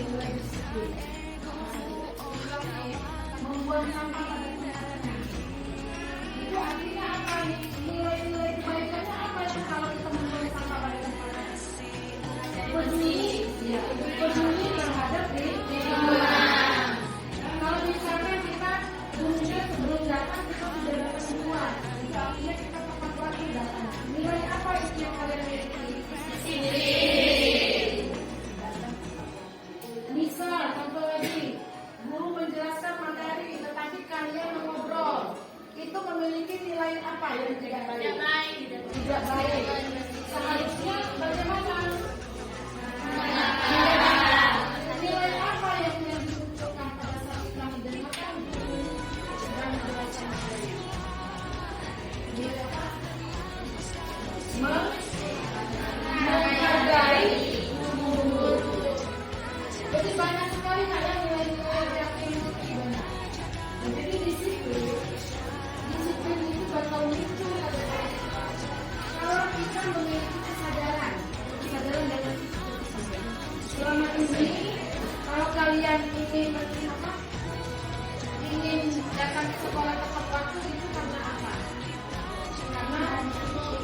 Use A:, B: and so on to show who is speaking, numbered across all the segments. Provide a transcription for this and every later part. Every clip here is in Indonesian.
A: nilai disiplin. Membuang sampah pada tempatnya. Itu artinya apa nih? Nilai-nilai kebaikannya apa itu kalau kita membuang sampah pada tempatnya? Peduli, ya, peduli terhadap lingkungan. Kalau misalnya kita dulunya sebelum datang kita sudah dapat semua, itu artinya kita tepat waktu datang. Nilai apa itu yang kalian miliki? Misal, contoh lagi, guru menjelaskan materi, tetapi kalian mengobrol, itu memiliki nilai apa yang tidak baik? Tidak baik. Seharusnya bagaimana? Nilai apa yang dimunculkan pada saat kita mendengarkan guru dan menjelaskan materi? Nilai apa? Menghargai guru. Jadi banyak sekali nilai-nilai yang dimiliki banyak. Jadi disiplin itu bakal muncul kalau kita memiliki kesadaran dalam selama ini. Kalau kalian ingin datang ke sekolah tepat waktu itu karena apa?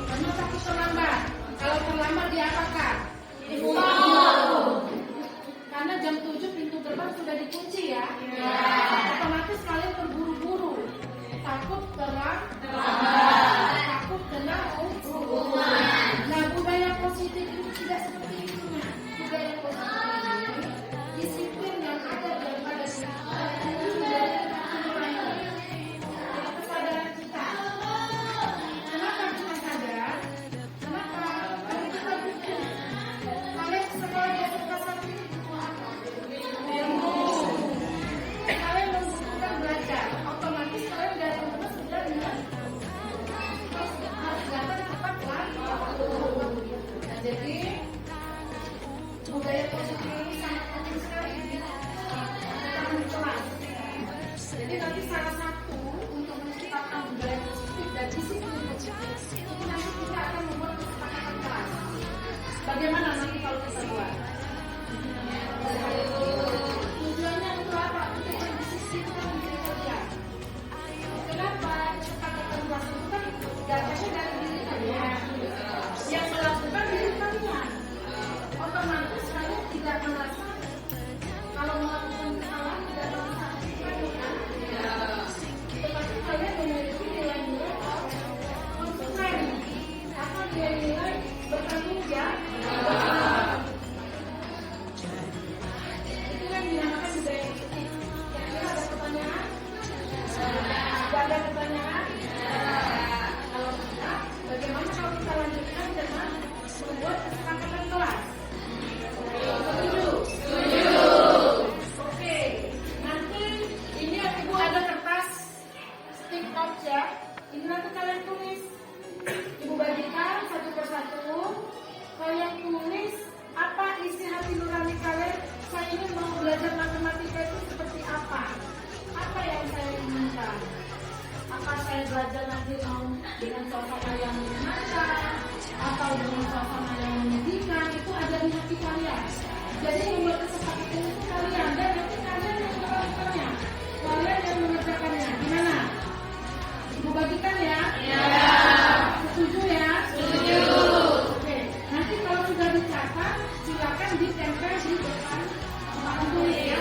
A: Karena takut terlambat. Kalau terlambat diapakan? Karena jam 7 pintu gerbang sudah dikunci ya. Otomatis kalian terburu-buru. Takut terlambat. Takut kena hukuman. Nah, budaya positif itu tidak seperti itu. Budaya positif ini disiplin yang ada daripada kesadaran kita. Kenapa kita sadar? Kenapa? Karena kita butuh. Kalian sekolah dasar kelas 1 ini butuh apa? Kalian membutuhkan belajar. Otomatis kalian dari rumah sudah harus datang tepat waktu. Nah, jadi budaya positif ini sangat penting sekali dalam kelas. Jadi nanti salah satu untuk menciptakan budaya positif dan disiplin positif itu nanti kita akan membuat kesepakatan kelas. Bagaimana nanti kalau kita buat? Tujuannya untuk apa? Untuk mendisiplinkan diri kalian. Kenapa? Kesepakatan kelas itu kan dasarnya dari diri kalian. Yang melakukan diri kalian. Otomatis kalian tidak merasa kalau melakukan kesalahan tidak merasa kan? Tetapi kalian memiliki nilai-nilai konsekuen atau nilai-nilai bertanggung jawab. Itu yang dinamakan budaya positif. Kira-kira ada pertanyaan? Tidak ada pertanyaan? Kalau tidak, bagaimana kalau kita lanjutkan dengan membuat kesepakatan kelas? Setuju. Oke. Nanti ini ibu ada kertas stick notes ya. Ini nanti kalian tulis. Ibu bagikan satu persatu. Kalian tulis apa isi hati nurani kalian. Saya ini mau belajar matematika itu seperti apa? Apa yang saya inginkan? Apa saya belajar nanti mau dengan suasana yang menyenangkan atau dengan suasana yang menyedihkan? Itu ada di hati kalian. Jadi membuat kesepakatan itu kalian dan nanti kalian yang melakukannya, kalian yang mengerjakannya. Gimana? Ibu bagikan ya? Iya. Setuju ya? Setuju. Oke. Nanti kalau sudah dicatat, silakan ditempel di depan tempat tulis ya.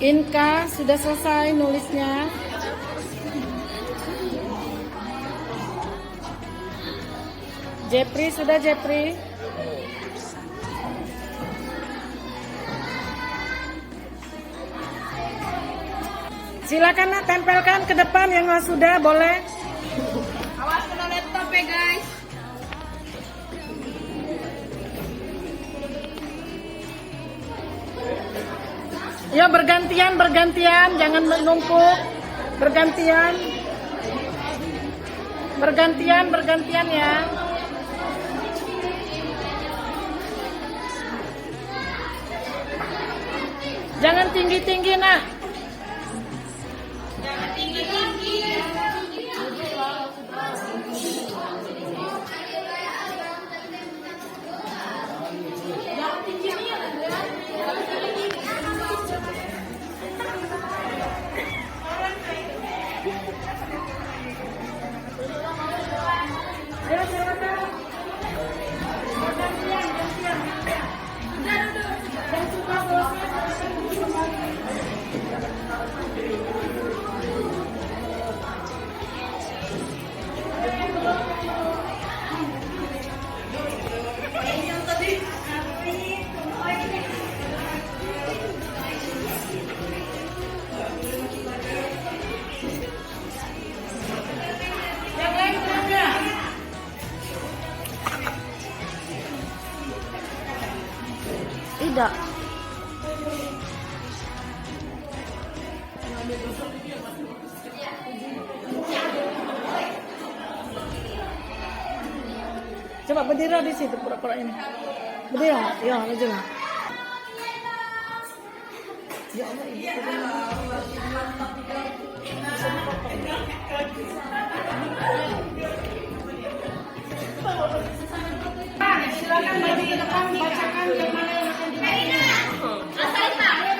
A: Inka sudah selesai nulisnya. Jepri sudah, Jepri. Silakan nak, tempelkan ke depan yang sudah, boleh.
B: Awas kena laptop ya guys.
A: Ya bergantian, jangan menumpuk. Bergantian ya. Jangan tinggi-tinggi nak.
B: Jangan tinggi-tinggi.
A: Ayo silakan. Gantian. Dan sudah selesai. Yang lain berapa?
B: Tidak.
A: Coba berdiri di situ pura-pura ini. Berdiri, ya maju lah. Ya Allah, silakan maju ke depan, bacakan yang mana yang akan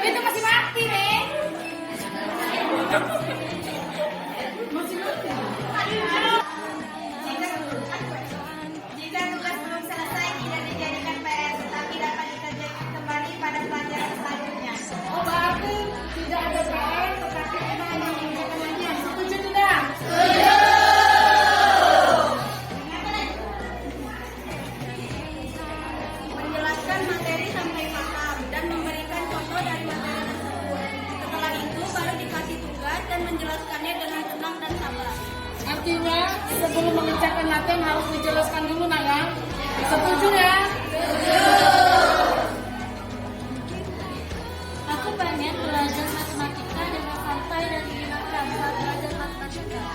B: Itu masih mati nih. Jika tugas belum selesai tidak dijadikan PR, tetapi dapat dikerjakan kembali pada pelajaran selanjutnya.
A: Oh, berarti tidak ada PR, tetapi kita hanya mengerjakan lagi. Setuju tidak?
B: Menjelaskan materi sampai paham dan memberikan contoh dari materi tersebut. Setelah itu baru dikasih tugas dan menjelaskannya dengan tenang dan sabar.
A: Artinya sebelum mengerjakan latihan harus dijelaskan dulu nak ya. Setuju ya?
B: Aku banyak belajar matematika dengan santai dan menyenangkan saat belajar matematika.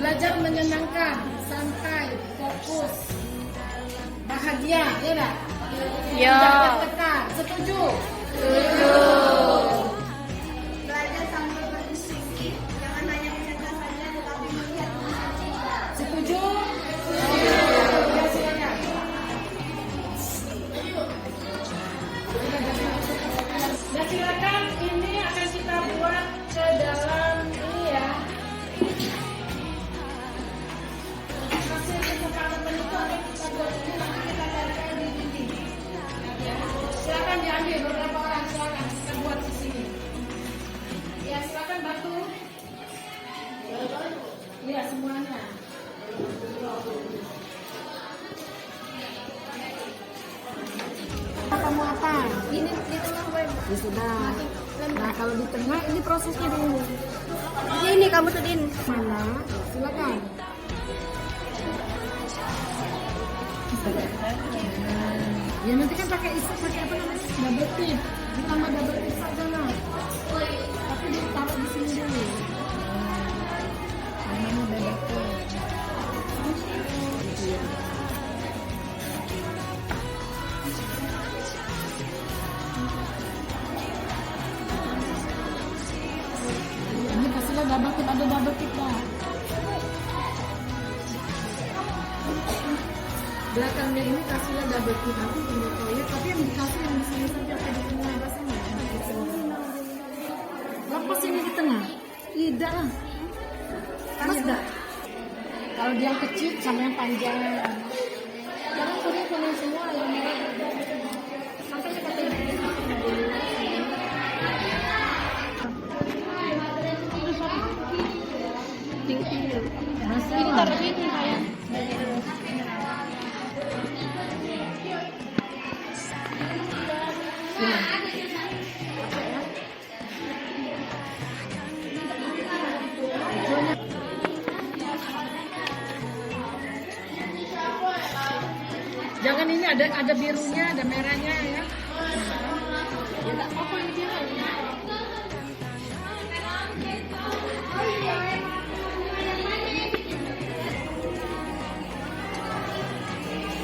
A: Belajar menyenangkan, santai, fokus, bahagia, ya enggak?
B: Ya.
A: Tidak tertekan. Setuju?
B: Belajar sambil berdiskusi, jangan hanya mendengar saja tetapi melihat dengan cinta.
A: Setuju? Ya, silakan. Ya silakan, ini akan kita buat ke dalam ini ya. Hasil kesepakatan itu akan kita buat ini, nanti kita carikan di dinding. Silakan diambil beberapa orang, silakan kita buat di sini. Ya silakan bantu. Ya semuanya. Kamu apa?
B: Ini di tengah web.
A: Ya sudah. Nah kalau di tengah ini prosesnya dulu.
B: Ini kamu sedin.
A: Mana? Silakan. Ya nanti kan pakai pakai apa namanya? Double tip. Ditambah double tip saja lah. Tapi ditaruh di sini dulu. Namanya double tip. Ini kasihlah double tip, ada double tip lah. Belakangnya ini kasihlah double tip, nanti tinggal proyek, tapi yang dikasih yang di sini saja kayak di tengah rasanya. Lepas ini di tengah? Tidak lah. Mas enggak? Kalau dia yang kecil sama yang panjang. Sekarang kuning semua yang merah. Makanya katanya Jangan ini ada birunya, ada merahnya ya.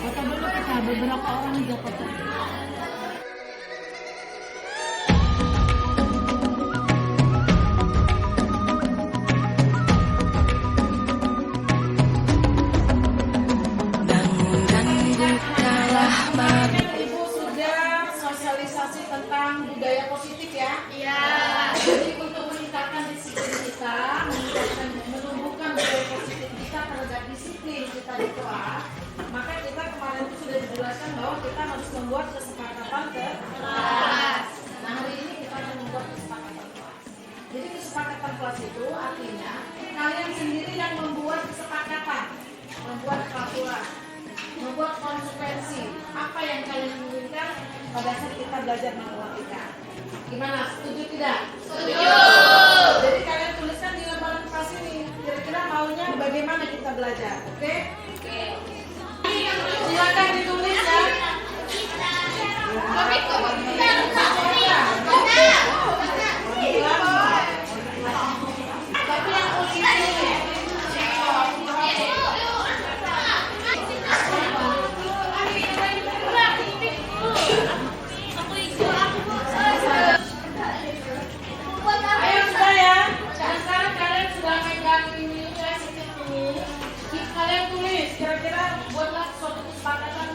A: Foto dulu kita, beberapa orang juga foto. Ibu sudah sosialisasi tentang budaya positif ya? Iya. Jadi untuk meningkatkan disiplin kita, menumbuhkan budaya positif kita terhadap disiplin kita di kelas, maka kita kemarin itu sudah dijelaskan bahwa kita harus membuat kesepakatan ke kelas. Nah hari ini kita akan membuat kesepakatan kelas. Jadi kesepakatan kelas itu artinya kalian sendiri yang membuat kesepakatan, membuat peraturan, membuat konsekuensi apa yang kalian inginkan pada saat kita belajar matematika. Gimana? Setuju tidak? Setuju. Jadi kalian tuliskan di lembaran kertas ini. Kira-kira maunya bagaimana kita belajar? Oke? Oke. Silakan ditulis ya. Tapi yang posisi. Ayo sudah ya. Dan sekarang kalian sudah megang ini ya, sitik ini. Kalian tulis. Kira-kira buatlah suatu kesepakatan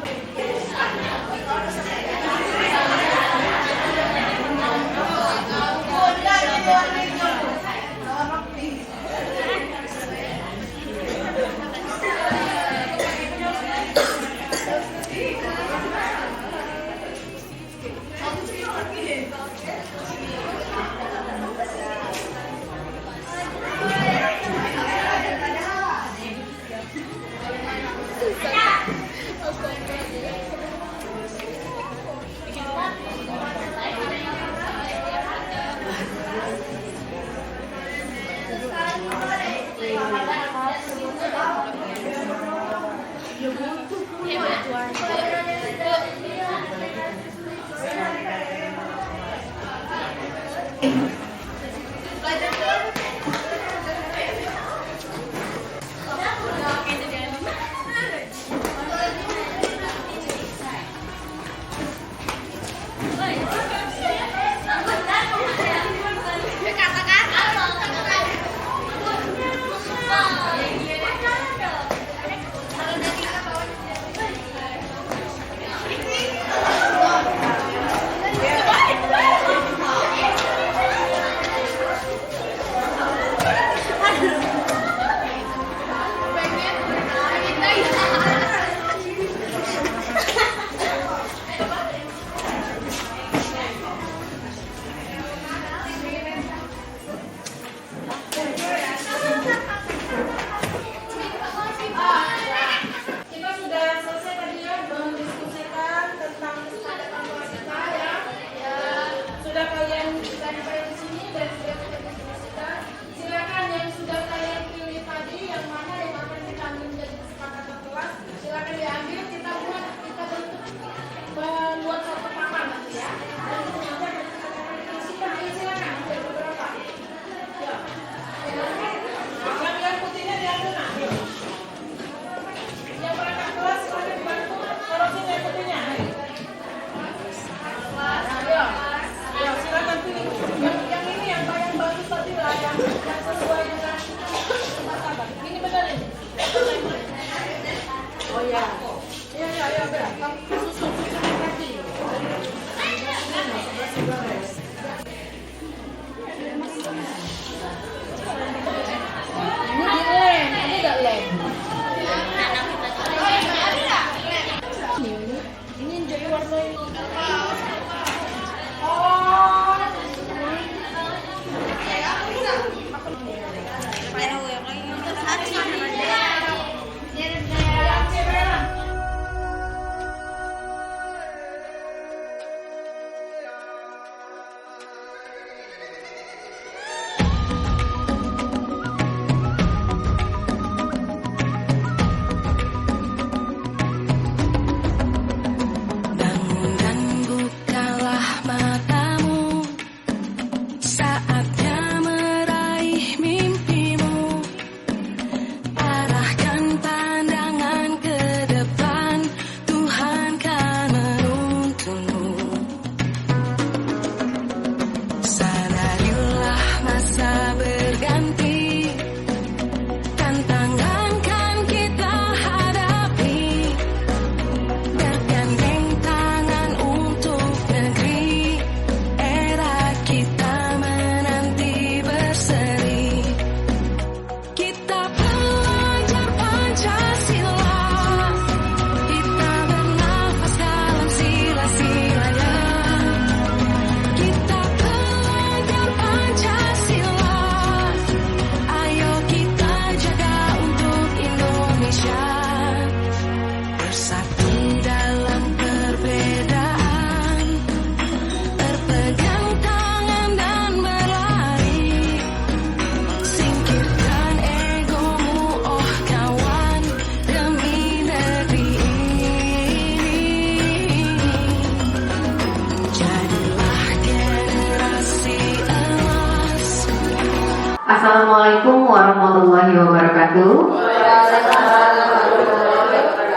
C: Assalamualaikum warahmatullahi wabarakatuh.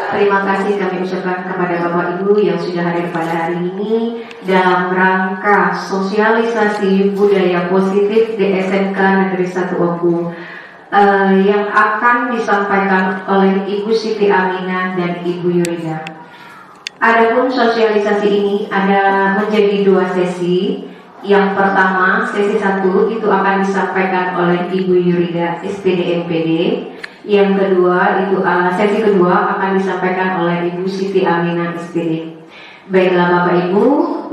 C: Terima kasih kami ucapkan kepada Bapak Ibu yang sudah hadir pada hari ini dalam rangka sosialisasi budaya positif di SMK Negeri 1 Oku yang akan disampaikan oleh Ibu Siti Aminah dan Ibu Yurida. Adapun sosialisasi ini ada menjadi 2 sesi. Yang pertama, sesi 1 itu akan disampaikan oleh Ibu Yurida SPD MPD. Yang kedua itu sesi kedua akan disampaikan oleh Ibu Siti Aminah SPD. Baiklah Bapak Ibu,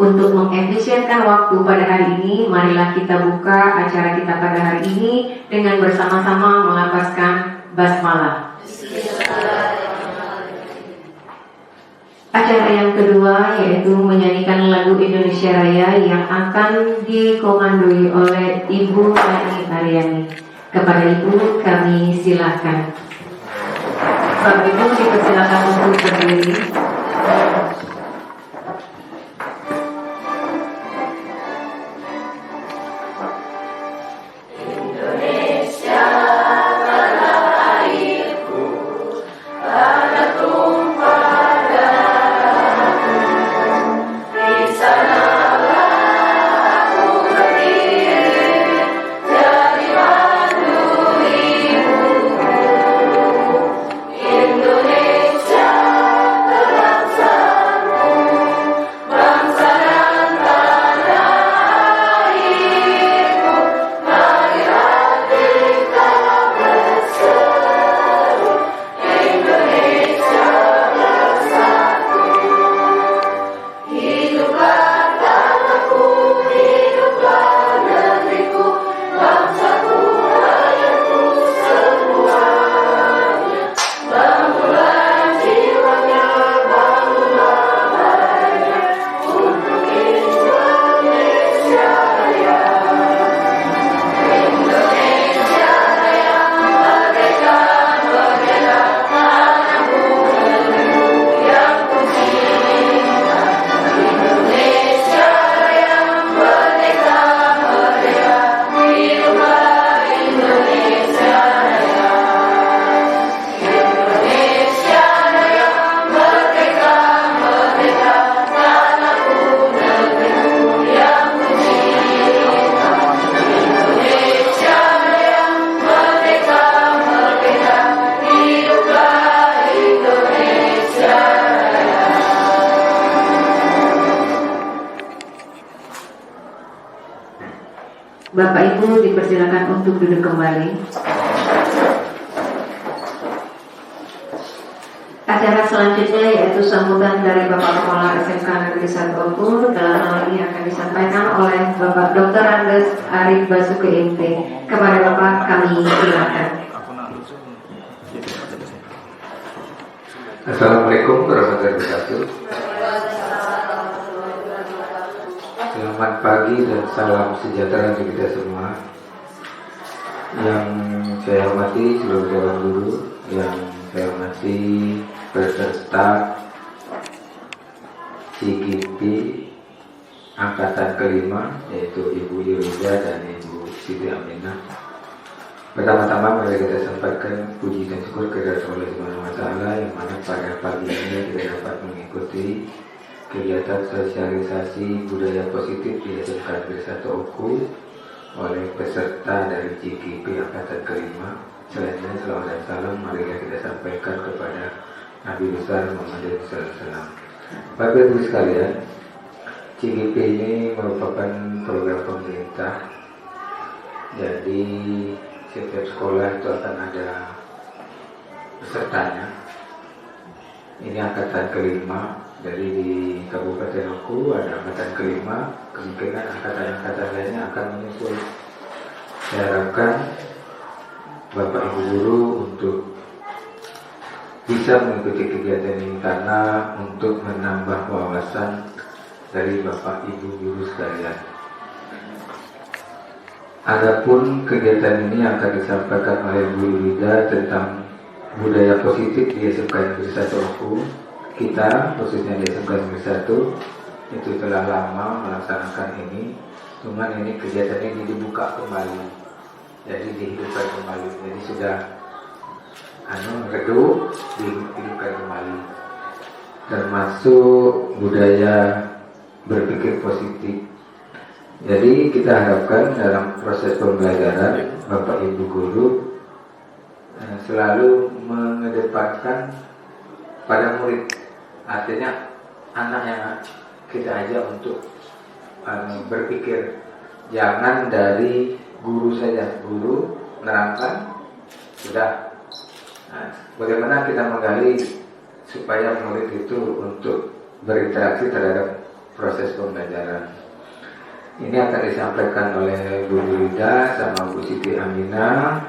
C: untuk mengefisienkan waktu pada hari ini, marilah kita buka acara kita pada hari ini dengan bersama-sama melafazkan basmalah. Acara yang kedua yaitu menyanyikan lagu Indonesia Raya yang akan dikomandoi oleh Ibu Nani Aryani. Kepada Ibu kami silakan. Bapak Ibu dipersilakan untuk berdiri. Bapak Ibu dipersilakan untuk duduk kembali. Acara selanjutnya yaitu sambutan dari Bapak Kepala SMK Negeri 1 Oku. Dalam hal ini akan disampaikan oleh Bapak Dr. Andes Arif Basuki MT. Kepada Bapak kami silakan.
D: Assalamualaikum warahmatullahi wabarakatuh. Selamat pagi dan salam sejahtera untuk kita semua. Yang saya hormati seluruh dewan guru, yang saya hormati peserta CGP angkatan kelima, yaitu Ibu Yurida dan Ibu Siti Aminah. Pertama-tama mari kita sampaikan puji dan syukur kehadirat Allah Subhanahu wa Ta'ala yang mana pada pagi ini kita dapat mengikuti kegiatan sosialisasi budaya positif di SMK Negeri 1 Oku oleh peserta dari CGP angkatan kelima. Selanjutnya selamat dan salam marilah kita sampaikan kepada Nabi besar Muhammad SAW. Bapak Ibu sekalian, CGP ini merupakan program pemerintah. Jadi setiap sekolah itu akan ada pesertanya. Ini angkatan kelima. Jadi di Kabupaten Oku ada angkatan kelima, kemungkinan angkatan-angkatan lainnya akan menyusul. Saya harapkan Bapak Ibu Guru untuk bisa mengikuti kegiatan ini karena untuk menambah wawasan dari Bapak Ibu Guru sekalian. Adapun kegiatan ini akan disampaikan oleh Bu Yurida tentang budaya positif di SMK Negeri 1 Oku. Kita khususnya di SMK Negeri 1 itu telah lama melaksanakan ini, cuman ini kegiatan ini dibuka kembali jadi dihidupkan kembali. Jadi sudah redup, dihidupkan kembali. Termasuk budaya berpikir positif. Jadi kita harapkan dalam proses pembelajaran Bapak Ibu guru selalu mengedepankan pada murid. Artinya anak yang kita ajak untuk berpikir, jangan dari guru saja. Guru menerangkan sudah. Nah, bagaimana kita menggali supaya murid itu untuk berinteraksi terhadap proses pembelajaran. Ini akan disampaikan oleh Bu Rida sama Bu Siti Aminah.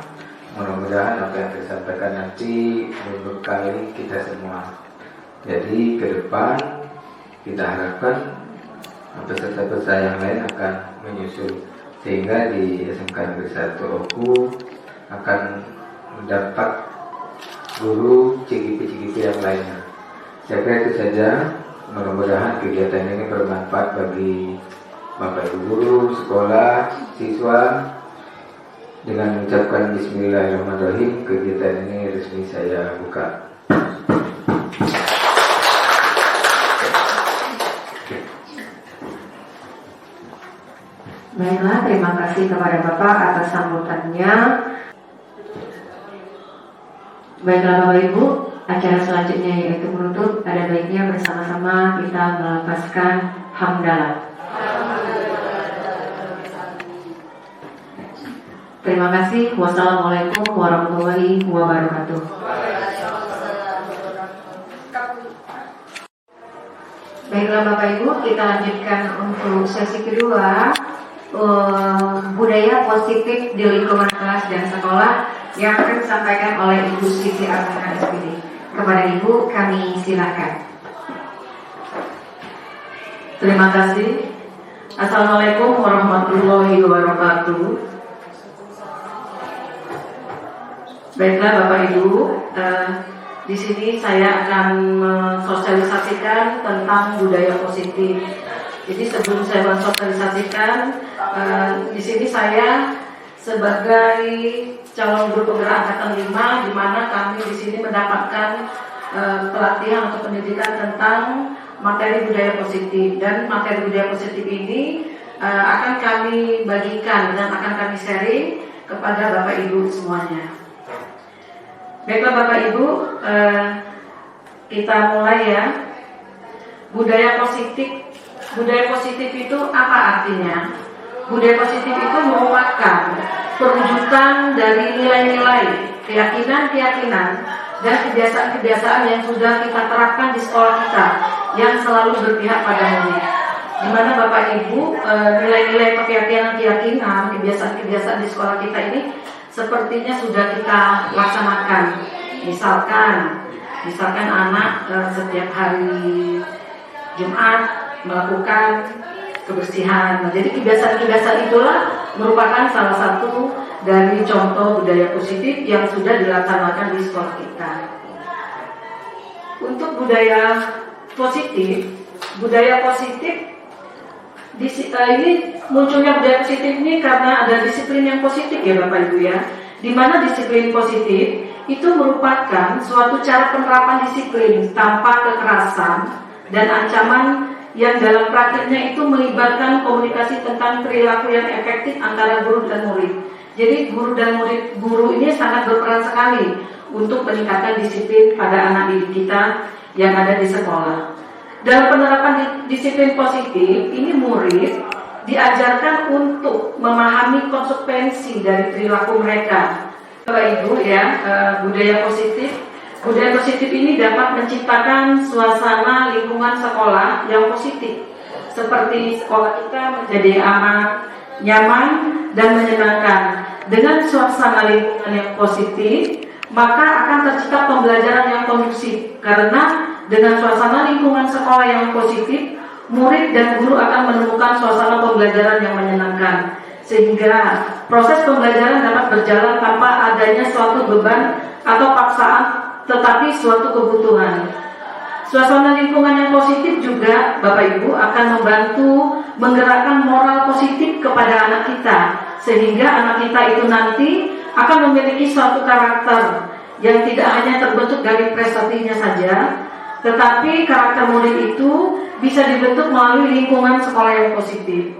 D: Mudah-mudahan apa yang disampaikan nanti membekali kita semua. Jadi ke depan kita harapkan peserta-peserta yang lain akan menyusul, sehingga di SMK Negeri 1 Oku akan mendapat guru CGP yang lainnya. Saya kira itu saja. Mudah-mudahan kegiatan ini bermanfaat bagi Bapak Ibu guru, sekolah, siswa. Dengan mengucapkan Bismillahirrahmanirrahim, kegiatan ini resmi saya buka.
C: Baiklah, terima kasih kepada Bapak atas sambutannya. Baiklah Bapak Ibu, acara selanjutnya yaitu menutup. Ada baiknya bersama-sama kita melafazkan hamdalah. Terima kasih. Wassalamualaikum warahmatullahi wabarakatuh. Baiklah Bapak Ibu, kita lanjutkan untuk sesi kedua, budaya positif di lingkungan kelas dan sekolah yang akan disampaikan oleh Ibu Siti Aminah SPD. Kepada Ibu kami silakan.
E: Terima kasih. Assalamualaikum warahmatullahi wabarakatuh. Baiklah Bapak Ibu, di sini saya akan mensosialisasikan tentang budaya positif. Jadi sebelum saya mensosialisasikan, di sini saya sebagai calon guru penggerak angkatan 5, di mana kami di sini mendapatkan pelatihan atau pendidikan tentang materi budaya positif, dan materi budaya positif ini akan kami bagikan dan akan kami sharing kepada Bapak Ibu semuanya. Baiklah Bapak Ibu, kita mulai ya. Budaya positif itu apa artinya? Budaya positif itu merupakan perwujudan dari nilai-nilai, keyakinan-keyakinan, dan kebiasaan-kebiasaan yang sudah kita terapkan di sekolah kita, yang selalu berpihak pada murid. Di mana Bapak Ibu, nilai-nilai keyakinan-keyakinan, kebiasaan-kebiasaan di sekolah kita ini sepertinya sudah kita laksanakan. Misalkan anak setiap hari Jumat melakukan kebersihan. Nah, jadi kebiasaan-kebiasaan itulah merupakan salah satu dari contoh budaya positif yang sudah dilaksanakan di sekolah kita. Untuk budaya positif ini munculnya budaya positif ini karena ada disiplin yang positif ya Bapak Ibu ya. Di mana disiplin positif itu merupakan suatu cara penerapan disiplin tanpa kekerasan dan ancaman yang dalam praktiknya itu melibatkan komunikasi tentang perilaku yang efektif antara guru dan murid. Jadi guru ini sangat berperan sekali untuk meningkatkan disiplin pada anak didik kita yang ada di sekolah. Dalam penerapan disiplin positif, ini murid diajarkan untuk memahami konsekuensi dari perilaku mereka. Bapak Ibu ya, budaya positif ini dapat menciptakan suasana lingkungan sekolah yang positif, seperti sekolah kita menjadi aman, nyaman, dan menyenangkan. Dengan suasana lingkungan yang positif, maka akan tercipta pembelajaran yang kondusif, karena dengan suasana lingkungan sekolah yang positif, murid dan guru akan menemukan suasana pembelajaran yang menyenangkan, sehingga proses pembelajaran dapat berjalan tanpa adanya suatu beban atau paksaan, tetapi suatu kebutuhan. Suasana lingkungan yang positif juga Bapak Ibu akan membantu menggerakkan moral positif kepada anak kita, sehingga anak kita itu nanti akan memiliki suatu karakter yang tidak hanya terbentuk dari prestasinya saja, tetapi karakter murid itu bisa dibentuk melalui lingkungan sekolah yang positif.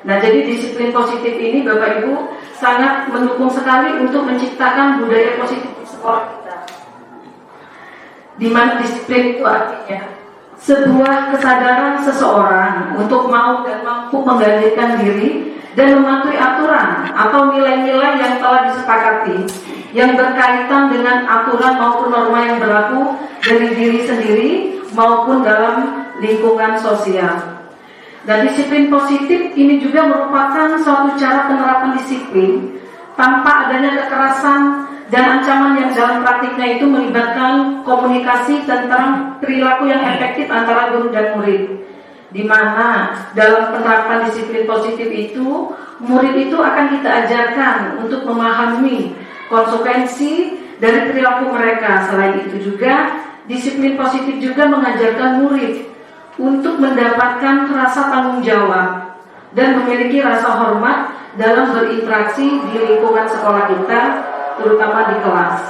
E: Nah, jadi disiplin positif ini Bapak Ibu sangat mendukung sekali untuk menciptakan budaya positif di sekolah kita. Di mana disiplin itu artinya sebuah kesadaran seseorang untuk mau dan mampu menggantikan diri dan mematuhi aturan atau nilai-nilai yang telah disepakati yang berkaitan dengan aturan maupun norma yang berlaku dari diri sendiri maupun dalam lingkungan sosial. Dan disiplin positif ini juga merupakan suatu cara penerapan disiplin tanpa adanya kekerasan dan ancaman yang dalam praktiknya itu melibatkan komunikasi tentang perilaku yang efektif antara guru dan murid. Di mana dalam penerapan disiplin positif itu, murid itu akan kita ajarkan untuk memahami konsekuensi dari perilaku mereka. Selain itu juga, disiplin positif juga mengajarkan murid untuk mendapatkan rasa tanggung jawab dan memiliki rasa hormat dalam berinteraksi di lingkungan sekolah kita, terutama di kelas.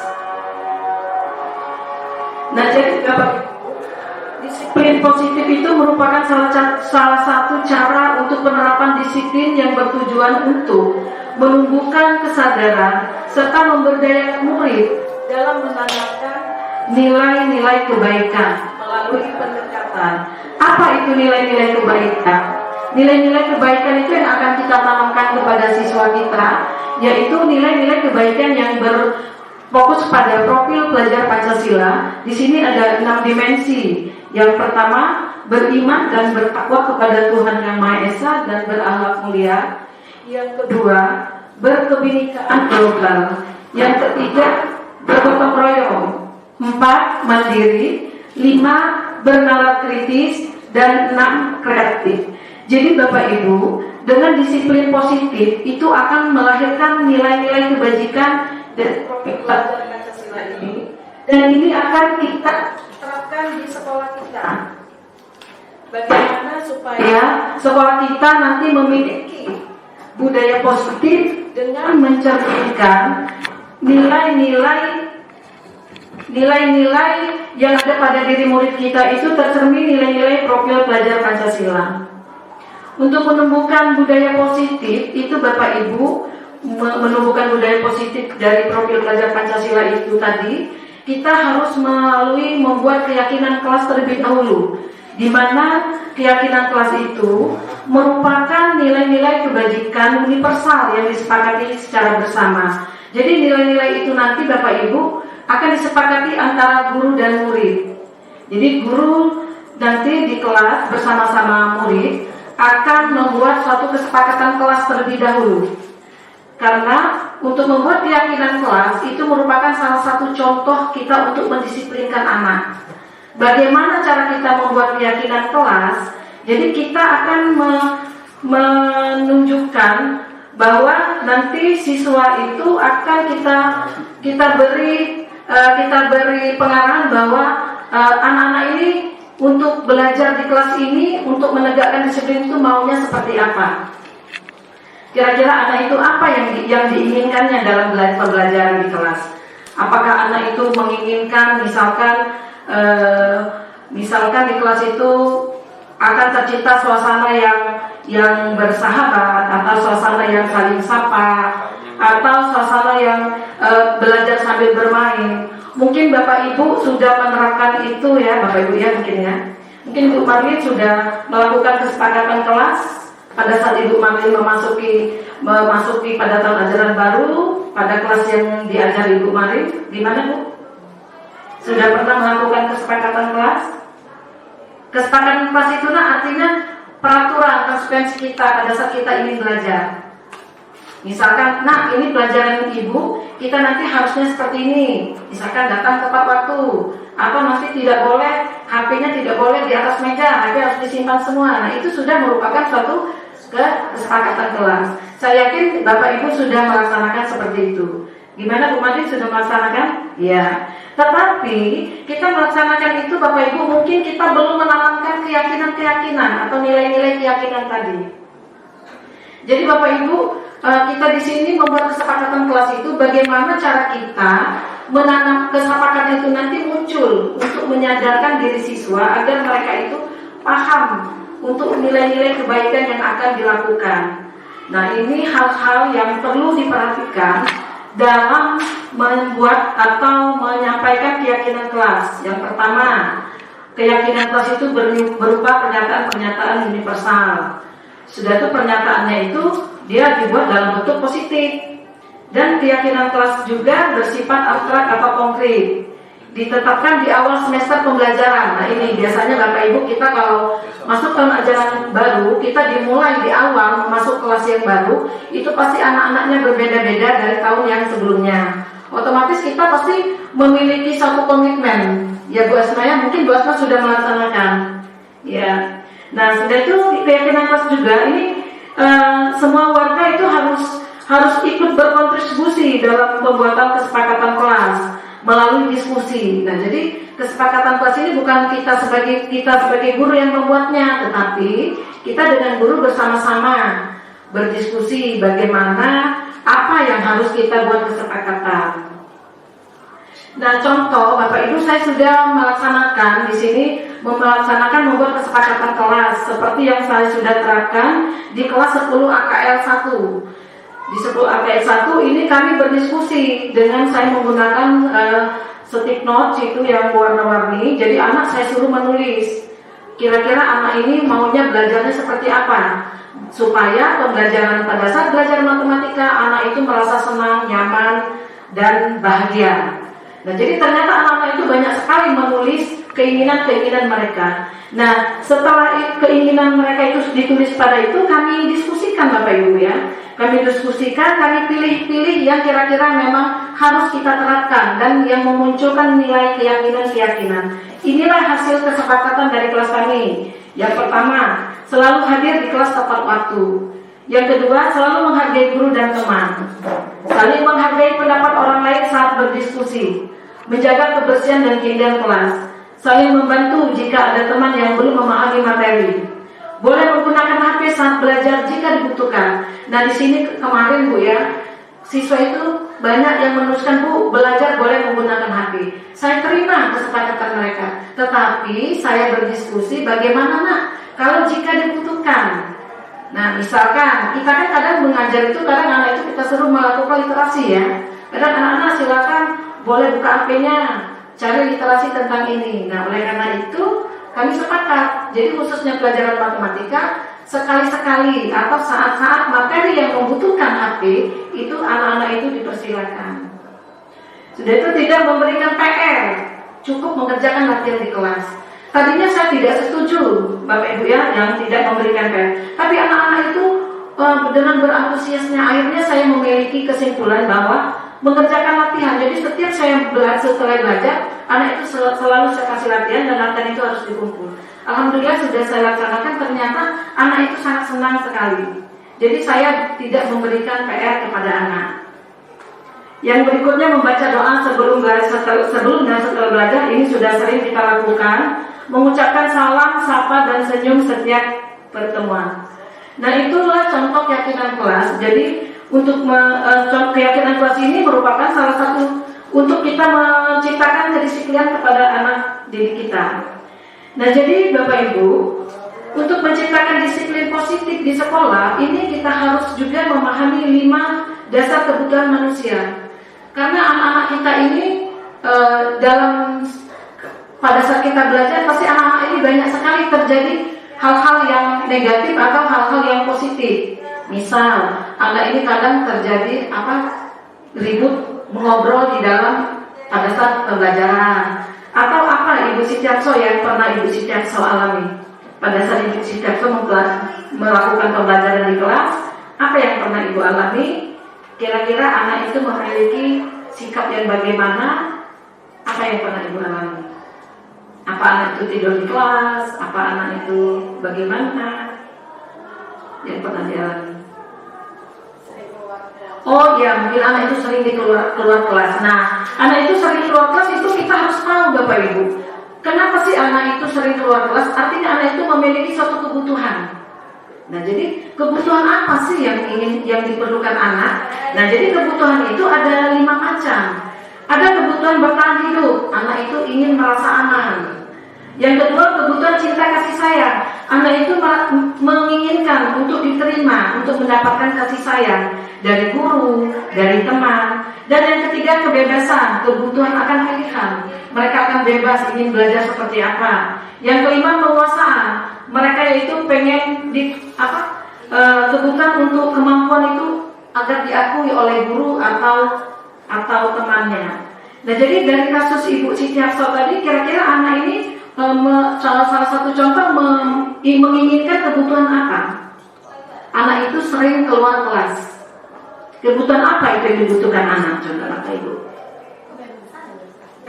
E: Nah, jadi disiplin positif itu merupakan salah satu cara untuk penerapan disiplin yang bertujuan untuk menumbuhkan kesadaran serta memberdayakan murid dalam menanamkan nilai-nilai kebaikan melalui pendekatan. Apa itu nilai-nilai kebaikan? Nilai-nilai kebaikan itu yang akan kita tanamkan kepada siswa kita, yaitu nilai-nilai kebaikan yang berfokus pada profil pelajar Pancasila. Di sini ada 6 dimensi. Yang pertama, beriman dan bertakwa kepada Tuhan Yang Maha Esa dan berakhlak mulia. Yang kedua, berkebinekaan global. Yang ketiga, bergotong royong. 4, mandiri. 5, bernalar kritis. Dan 6, kreatif. Jadi Bapak Ibu, dengan disiplin positif itu akan melahirkan nilai-nilai kebajikan dari profil pelajar Pancasila ini. Dan ini akan kita terapkan di sekolah kita. Bagaimana supaya sekolah kita nanti memiliki budaya positif dengan mencerminkan nilai-nilai yang ada pada diri murid kita itu tercermin nilai-nilai profil pelajar Pancasila. Untuk menumbuhkan budaya positif itu Bapak Ibu, menumbuhkan budaya positif dari profil pelajar Pancasila itu tadi, kita harus melalui membuat keyakinan kelas terlebih dahulu, di mana keyakinan kelas itu merupakan nilai-nilai kebajikan universal yang disepakati secara bersama. Jadi nilai-nilai itu nanti Bapak Ibu akan disepakati antara guru dan murid. Jadi guru nanti di kelas bersama-sama murid akan membuat suatu kesepakatan kelas terlebih dahulu. Karena untuk membuat keyakinan kelas itu merupakan salah satu contoh kita untuk mendisiplinkan anak. Bagaimana cara kita membuat keyakinan kelas? Jadi kita akan menunjukkan bahwa nanti siswa itu akan kita beri pengarahan bahwa anak-anak ini untuk belajar di kelas ini untuk menegakkan disiplin itu maunya seperti apa? Kira-kira anak itu apa yang diinginkannya dalam pembelajaran di kelas? Apakah anak itu menginginkan misalkan di kelas itu akan tercipta suasana yang bersahabat, atau suasana yang saling sapa, atau suasana yang belajar sambil bermain. Mungkin Bapak Ibu sudah menerapkan itu ya, Bapak Ibu ya mungkin ya. Mungkin Ibu Marlin sudah melakukan kesepakatan kelas pada saat Ibu Marlin memasuki pada tahun ajaran baru pada kelas yang diajari Ibu Marlin. Gimana Bu? Sudah pernah melakukan kesepakatan kelas? Kesepakatan kelas itu artinya peraturan konsekuensi kita pada saat kita ingin belajar. Misalkan, nah ini pelajaran ibu, kita nanti harusnya seperti ini. Misalkan datang tepat waktu, atau nanti tidak boleh, HP-nya tidak boleh di atas meja, HP harus disimpan semua. Nah itu sudah merupakan suatu kesepakatan kelas. Saya yakin Bapak Ibu sudah melaksanakan seperti itu. Gimana Bu Madi, sudah melaksanakan? Ya. Tetapi kita melaksanakan itu Bapak Ibu, mungkin kita belum menanamkan keyakinan-keyakinan atau nilai-nilai keyakinan tadi. Jadi Bapak Ibu, kita di sini membuat kesepakatan kelas itu bagaimana cara kita menanam kesepakatan itu nanti muncul untuk menyadarkan diri siswa agar mereka itu paham untuk nilai-nilai kebaikan yang akan dilakukan. Nah, ini hal-hal yang perlu diperhatikan dalam membuat atau menyampaikan keyakinan kelas. Yang pertama, keyakinan kelas itu berupa pernyataan-pernyataan universal. Sudah itu pernyataannya itu dia dibuat dalam bentuk positif. Dan keyakinan kelas juga bersifat abstrak atau konkret. Ditetapkan di awal semester pembelajaran. Nah, ini biasanya Bapak Ibu kita kalau masuk tahun ajaran baru, kita dimulai di awal masuk kelas yang baru, itu pasti anak-anaknya berbeda-beda dari tahun yang sebelumnya. Otomatis kita pasti memiliki satu komitmen. Ya Bu Asma, ya mungkin Bu Asma sudah melaksanakan. Ya. Nah, sudah itu keyakinan kelas juga ini semua warga itu harus ikut berkontribusi dalam pembuatan kesepakatan kelas melalui diskusi. Nah, jadi kesepakatan kelas ini bukan kita sebagai guru yang membuatnya, tetapi kita dengan guru bersama-sama berdiskusi bagaimana apa yang harus kita buat kesepakatan. Nah, contoh Bapak Ibu, saya sudah melaksanakan di sini membuat kesepakatan kelas seperti yang saya sudah terapkan di kelas 10 AKL 1. Di 10 AKL 1 ini kami berdiskusi dengan saya menggunakan stick note itu yang warna-warni. Jadi anak saya suruh menulis kira-kira anak ini maunya belajarnya seperti apa, supaya pembelajaran pada saat belajar matematika anak itu merasa senang, nyaman, dan bahagia. Nah, jadi ternyata anak-anak itu banyak sekali menulis keinginan-keinginan mereka. Nah, setelah keinginan mereka itu ditulis pada itu, kami diskusikan Bapak Ibu ya. Kami diskusikan, kami pilih-pilih yang kira-kira memang harus kita terapkan dan yang memunculkan nilai keyakinan-keyakinan. Inilah hasil kesepakatan dari kelas kami. Yang pertama, selalu hadir di kelas tepat waktu. Yang kedua, selalu menghargai guru dan teman. Saling menghargai pendapat orang lain saat berdiskusi. Menjaga kebersihan dan keindahan kelas. Saling membantu jika ada teman yang belum memahami materi. Boleh menggunakan HP saat belajar jika dibutuhkan. Nah, di sini kemarin Bu ya, siswa itu banyak yang menuliskan, Bu, belajar boleh menggunakan HP. Saya terima kesepakatan mereka, tetapi saya berdiskusi bagaimana nak kalau jika dibutuhkan. Nah, misalkan kita kan kadang mengajar itu, kadang anak itu kita suruh melakukan literasi ya. Kadang anak-anak silakan boleh buka HP-nya, cari literasi tentang ini. Nah, oleh karena itu kami sepakat, jadi khususnya pelajaran matematika sekali-sekali atau saat-saat materi yang membutuhkan HP itu anak-anak itu dipersilakan. Sudah itu tidak memberikan PR, cukup mengerjakan latihan di kelas. Tadinya saya tidak setuju Bapak Ibu ya yang tidak memberikan PR, tapi anak-anak itu dengan berantusiasnya akhirnya saya memiliki kesimpulan bahwa mengerjakan latihan. Jadi setiap saya setelah belajar, anak itu selalu saya kasih latihan dan latihan itu harus dikumpul. Alhamdulillah sudah saya laksanakan, ternyata anak itu sangat senang sekali. Jadi saya tidak memberikan PR kepada anak. Yang berikutnya membaca doa sebelum dan setelah belajar, ini sudah sering kita lakukan. Mengucapkan salam, sapa dan senyum setiap pertemuan. Nah, itulah contoh keyakinan kelas. Jadi untuk keyakinan kelas ini merupakan salah satu untuk kita menciptakan kedisiplinan kepada anak didik kita. Nah, jadi Bapak Ibu, untuk menciptakan disiplin positif di sekolah, ini kita harus juga memahami 5 dasar kebutuhan manusia. Karena anak-anak kita ini pada saat kita belajar, pasti anak-anak ini banyak sekali terjadi hal-hal yang negatif atau hal-hal yang positif. Misal, anak ini kadang terjadi ribut mengobrol di dalam pada saat pembelajaran. Atau Ibu Sitiarso yang pernah Ibu Sitiarso alami pada saat Ibu Sitiarso melakukan pembelajaran di kelas, apa yang pernah Ibu alami? Kira-kira anak itu memiliki sikap yang bagaimana? Apa yang pernah Ibu alami? Apa anak itu tidur di kelas? Apa anak itu bagaimana? Yang pernah dialami? Oh ya, mungkin anak itu sering keluar kelas. Nah, anak itu sering keluar kelas itu kita harus tahu Bapak Ibu. Kenapa sih anak itu sering keluar kelas? Artinya anak itu memiliki suatu kebutuhan. Nah, jadi kebutuhan apa sih yang diperlukan anak? Nah, jadi kebutuhan itu ada 5 macam. Ada kebutuhan bertahan hidup, anak itu ingin merasa aman. Yang kedua, kebutuhan cinta kasih sayang, anak itu menginginkan untuk diterima, untuk mendapatkan kasih sayang dari guru, dari teman. Dan yang ketiga, kebebasan, kebutuhan akan pilihan. Mereka akan bebas ingin belajar seperti apa. Yang kelima, penguasaan. Mereka itu pengen kebutuhan untuk kemampuan itu agar diakui oleh guru atau temannya. Nah, jadi dari kasus Ibu Siti Hafsah tadi, kira-kira anak ini salah satu contoh menginginkan kebutuhan apa? Anak itu sering keluar kelas. Kebutuhan apa itu yang dibutuhkan anak? Contoh Bapak Ibu.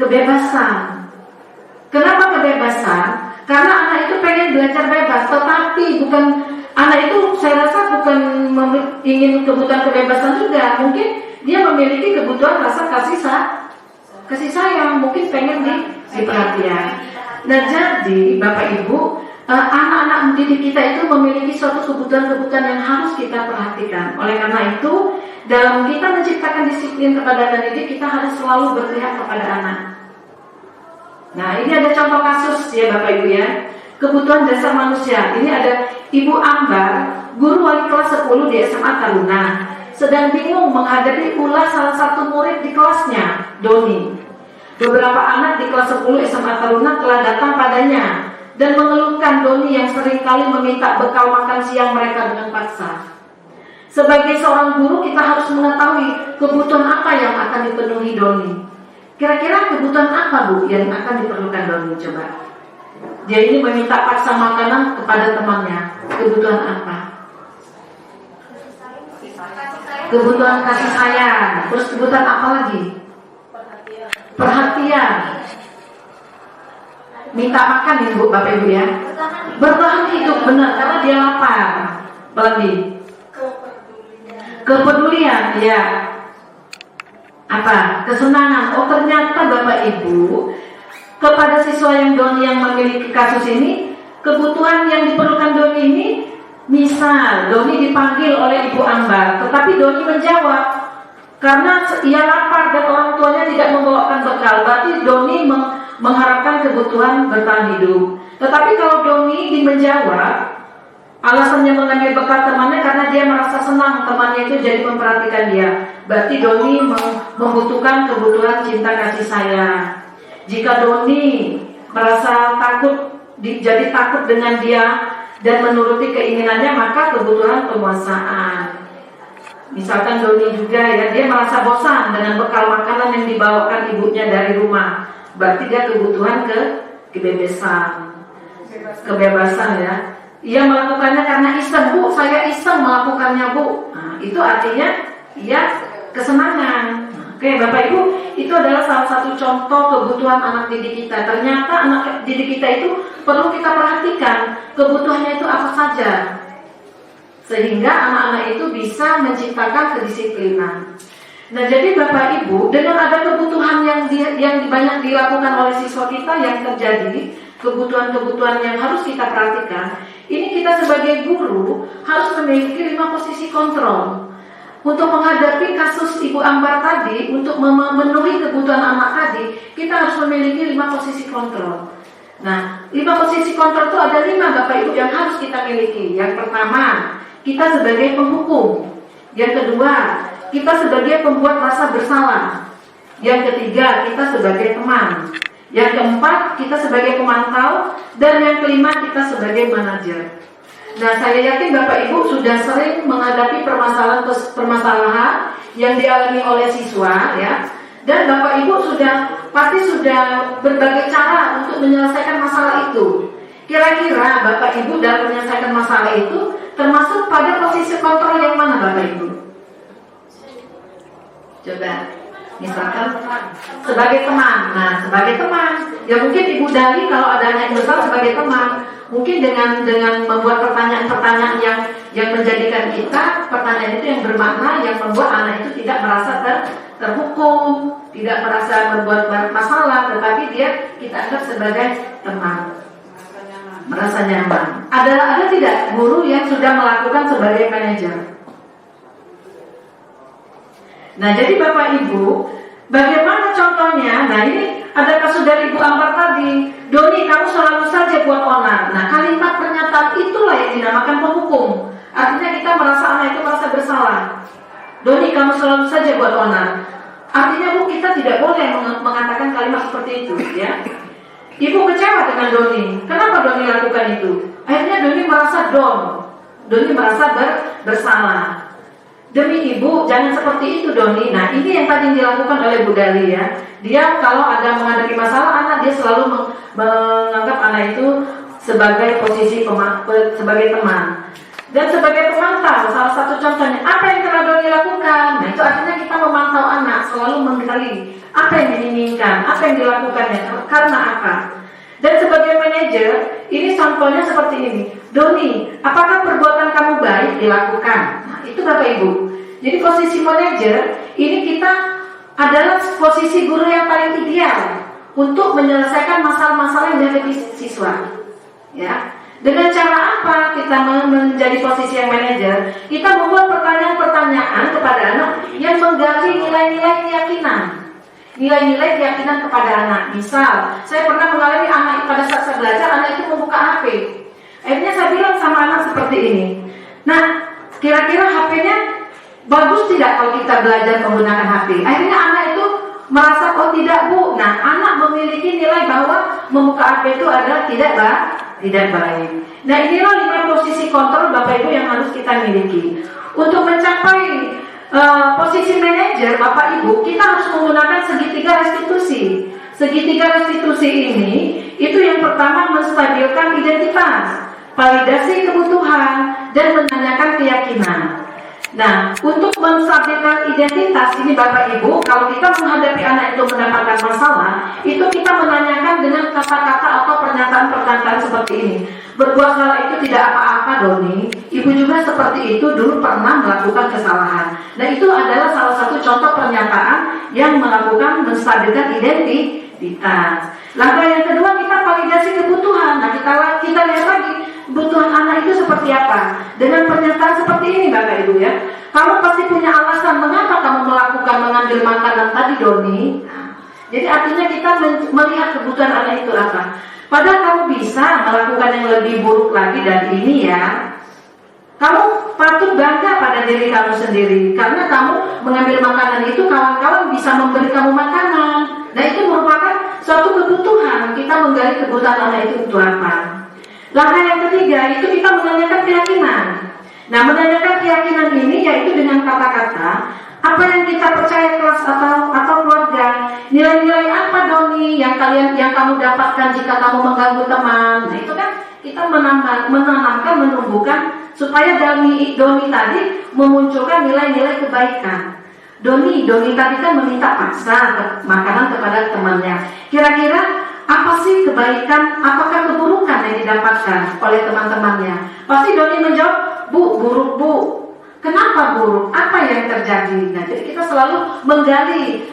E: Kebebasan. Kenapa kebebasan? Karena anak itu pengen belajar bebas, tetapi bukan anak itu, saya rasa bukan ingin kebutuhan kebebasan juga. Mungkin dia memiliki kebutuhan rasa kasih sayang, mungkin pengen diperhatian. Nah, jadi Bapak Ibu, anak-anak mendidik kita itu memiliki suatu kebutuhan-kebutuhan yang harus kita perhatikan. Oleh karena itu, dalam kita menciptakan disiplin kepada anak didik, kita harus selalu berpihak kepada anak. Nah, ini ada contoh kasus ya Bapak Ibu ya. Kebutuhan dasar manusia. Ini ada Ibu Ambar, guru wali kelas 10 di SMA Taruna, sedang bingung menghadapi ulah salah satu murid di kelasnya, Doni. Beberapa anak di kelas 10 SMA Taruna telah datang padanya dan mengeluhkan Doni yang seringkali meminta bekal makan siang mereka dengan paksa. Sebagai seorang guru, kita harus mengetahui kebutuhan apa yang akan dipenuhi Doni. Kira-kira kebutuhan apa Bu yang akan diperlukan Doni? Coba. Dia ini meminta paksa makanan kepada temannya. Kebutuhan apa? Kebutuhan kasih sayang. Terus kebutuhan apa lagi? Perhatian. Minta makan nih Bu, Bapak Ibu ya. Bertahan hidup, benar, karena dia lapar. Apalagi? Kepedulian, ya. Apa? Kesenangan. Oh, ternyata Bapak Ibu, kepada siswa Doni yang memiliki kasus ini, kebutuhan yang diperlukan Doni ini, misal Doni dipanggil oleh Ibu Ambar, tetapi Doni menjawab karena ia lapar dan orang tuanya tidak membawakan bekal, berarti Doni mengharapkan kebutuhan bertahan hidup. Tetapi kalau Doni menjawab alasannya mengambil bekal temannya karena dia merasa senang temannya itu jadi memperhatikan dia, berarti Doni membutuhkan kebutuhan cinta kasih sayang. Jika Doni merasa takut, jadi takut dengan dia dan menuruti keinginannya, maka kebutuhan penguasaan. Misalkan Doni juga ya, dia merasa bosan dengan bekal makanan yang dibawakan ibunya dari rumah, berarti dia kebutuhan kebebasan ya. Ia melakukannya karena iseng, Bu, saya iseng melakukannya Bu. Nah, itu artinya ia kesenangan. Oke, Bapak Ibu, itu adalah salah satu contoh kebutuhan anak didik kita. Ternyata anak didik kita itu perlu kita perhatikan kebutuhannya itu apa saja, sehingga anak-anak itu bisa menciptakan kedisiplinan. Nah, jadi Bapak Ibu, dengan ada kebutuhan yang banyak dilakukan oleh siswa kita yang terjadi, kebutuhan-kebutuhan yang harus kita perhatikan, ini kita sebagai guru harus memiliki 5 posisi kontrol. Untuk menghadapi kasus Ibu Ambar tadi, untuk memenuhi kebutuhan anak tadi, kita harus memiliki 5 posisi kontrol. Nah, 5 posisi kontrol itu ada 5 Bapak Ibu yang harus kita miliki. Yang pertama, kita sebagai penghukum. Yang kedua, kita sebagai pembuat rasa bersalah. Yang ketiga, kita sebagai teman. Yang keempat, kita sebagai pemantau. Dan yang kelima, kita sebagai manajer. Nah, saya yakin Bapak Ibu sudah sering menghadapi permasalahan yang dialami oleh siswa ya. Dan Bapak Ibu pasti sudah berbagai cara untuk menyelesaikan masalah itu. Kira-kira Bapak Ibu dalam menyelesaikan masalah itu termasuk pada posisi kontrol yang mana Bapak Ibu? Coba, misalkan sebagai teman. Nah, sebagai teman, ya mungkin Ibu Dali kalau ada anak yang besar sebagai teman. Mungkin dengan membuat pertanyaan-pertanyaan yang menjadikan kita pertanyaan itu yang bermakna, yang membuat anak itu tidak merasa terhukum, tidak merasa membuat masalah, tetapi kita anggap sebagai teman. merasa nyaman. Ada tidak guru yang sudah melakukan sebagai manajer? Nah, jadi Bapak Ibu, bagaimana contohnya? Nah, ini ada kasus dari Ibu Ambar tadi. Doni, kamu selalu saja buat onar. Nah, kalimat pernyataan itulah yang dinamakan penghukum. Artinya kita merasa anak itu merasa bersalah. Doni, kamu selalu saja buat onar. Artinya Bu, kita tidak boleh mengatakan kalimat seperti itu, ya. Ibu kecewa dengan Doni. Kenapa Doni lakukan itu? Akhirnya Doni merasa down. Doni merasa bersalah. Demi Ibu, jangan seperti itu Doni. Nah, ini yang tadi dilakukan oleh Bu Dali, ya. Dia kalau ada menghadapi masalah anak, dia selalu menganggap anak itu sebagai posisi sebagai teman. Dan sebagai pemantau, salah satu contohnya, apa yang telah Doni lakukan? Nah, itu artinya kita memantau anak, selalu menggali apa yang diinginkan, apa yang dilakukannya, karena apa. Dan sebagai manajer, ini contohnya seperti ini. Doni, apakah perbuatan kamu baik dilakukan? Nah, itu Bapak Ibu. Jadi posisi manajer, ini kita adalah posisi guru yang paling ideal untuk menyelesaikan masalah-masalah yang dihadapi siswa. Ya. Dengan cara apa kita menjadi posisi yang manajer? Kita membuat pertanyaan-pertanyaan kepada anak yang menggali nilai-nilai keyakinan. Nilai-nilai keyakinan kepada anak. Misal, saya pernah mengalami anak pada saat saya belajar, anak itu membuka HP. Akhirnya saya bilang sama anak seperti ini. Nah, kira-kira HP-nya bagus tidak kalau kita belajar menggunakan HP? Akhirnya anak itu merasa, oh tidak Bu. Nah, anak memiliki nilai bahwa membuka HP itu adalah tidak baik. Nah, inilah 5 posisi kontrol Bapak Ibu yang harus kita miliki. Untuk mencapai posisi manajer Bapak Ibu, kita harus menggunakan segitiga restitusi. Segitiga restitusi ini, itu yang pertama menstabilkan identitas, validasi kebutuhan, dan menanyakan keyakinan. Nah, untuk menstabilkan identitas ini Bapak Ibu, kalau kita menghadapi anak itu mendapatkan masalah, itu kita menanyakan dengan kata-kata atau pernyataan-pernyataan seperti ini. Berbuat salah itu tidak apa-apa Doni. Ibu juga seperti itu dulu pernah melakukan kesalahan. Nah, itu adalah salah satu contoh pernyataan yang melakukan menstabilkan identitas. Langkah yang kedua, kita validasi kebutuhan. Nah, kita lihat lagi kebutuhan anak itu seperti apa. Dengan pernyataan seperti ini Bapak Ibu, ya. Kamu pasti punya alasan mengapa kamu melakukan mengambil makanan tadi Doni. Jadi artinya kita melihat kebutuhan anak itu apa. Padahal kamu bisa melakukan yang lebih buruk lagi dari ini, ya. Kamu patut bangga pada diri kamu sendiri, karena kamu mengambil makanan itu, kawan-kawan bisa memberi kamu makanan. Nah, itu merupakan suatu kebutuhan. Kita menggali kebutuhan anak itu untuk apa. Langkah yang ketiga, itu kita menanyakan keyakinan. Nah, menanyakan keyakinan ini yaitu dengan kata-kata, apa yang kita percaya kelas atau keluarga, nilai-nilai apa Doni yang kamu dapatkan jika kamu mengganggu teman. Nah, itu kan kita menanamkan, menumbuhkan supaya Doni tadi memunculkan nilai-nilai kebaikan. Doni tadi kan meminta paksa makanan kepada temannya. Kira-kira apa sih kebaikan, apakah keburukan yang didapatkan oleh teman-temannya? Pasti Doni menjawab, Bu, buruk Bu. Kenapa buruk? Apa yang terjadi? Nah, jadi kita selalu menggali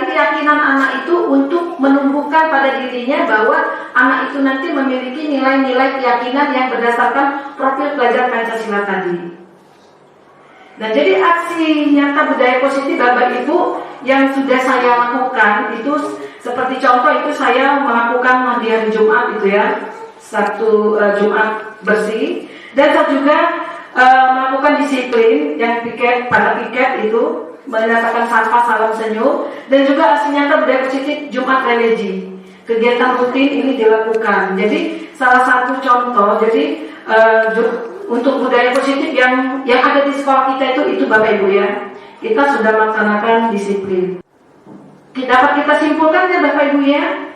E: keyakinan anak itu untuk menumbuhkan pada dirinya bahwa anak itu nanti memiliki nilai-nilai keyakinan yang berdasarkan profil pelajar Pancasila tadi. Nah, jadi aksi nyata budaya positif Bapak Ibu yang sudah saya lakukan itu seperti contoh itu saya melakukan di hari Jumat itu, ya, Sabtu Jumat bersih, dan saya juga melakukan disiplin yang pada piket itu menyatakan sampah salam senyum, dan juga aksi nyata budaya positif Jumat religi. Kegiatan rutin ini dilakukan. Jadi salah satu contoh, jadi untuk budaya positif yang ada di sekolah kita itu Bapak Ibu, ya, kita sudah melaksanakan disiplin. Dapat kita simpulkan, ya Bapak Ibu, ya,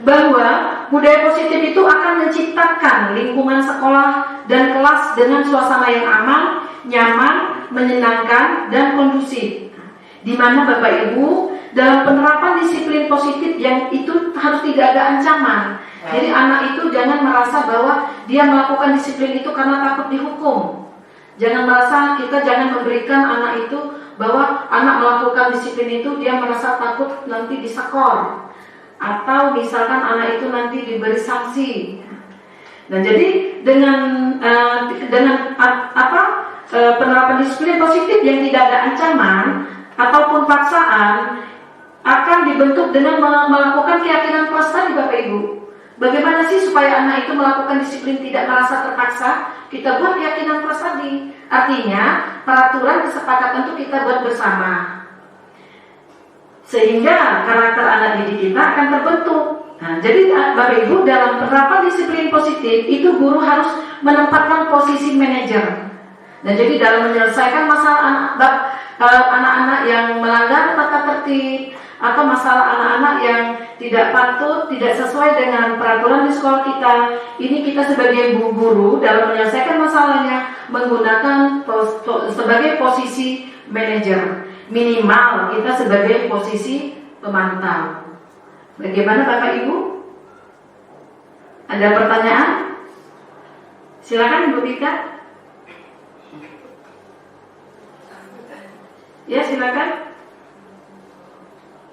E: bahwa budaya positif itu akan menciptakan lingkungan sekolah dan kelas dengan suasana yang aman, nyaman, menyenangkan, dan kondusif. Di mana Bapak Ibu dalam penerapan disiplin positif yang itu harus tidak ada ancaman. Jadi anak itu jangan merasa bahwa dia melakukan disiplin itu karena takut dihukum. Jangan memberikan anak itu bahwa anak melakukan disiplin itu dia merasa takut nanti disekor, atau misalkan anak itu nanti diberi sanksi. Nah, jadi dengan penerapan disiplin positif yang tidak ada ancaman ataupun paksaan akan dibentuk dengan melakukan keyakinan kelas tadi, Bapak Ibu. Bagaimana sih supaya anak itu melakukan disiplin tidak merasa terpaksa? Kita buat keyakinan kelas tadi. Artinya peraturan kesepakatan itu kita buat bersama, sehingga karakter anak didik kita akan terbentuk. Nah, jadi Bapak Ibu, dalam penerapan disiplin positif itu guru harus menempatkan posisi manajer. Nah, jadi dalam menyelesaikan masalah anak-anak yang melanggar tata tertib atau masalah anak-anak yang tidak patut, tidak sesuai dengan peraturan di sekolah kita, ini kita sebagai guru dalam menyelesaikan masalahnya menggunakan sebagai posisi manajer. Minimal kita sebagai posisi pemantau. Bagaimana Bapak Ibu? Ada pertanyaan? Silakan Ibu Pika. Ya, silakan.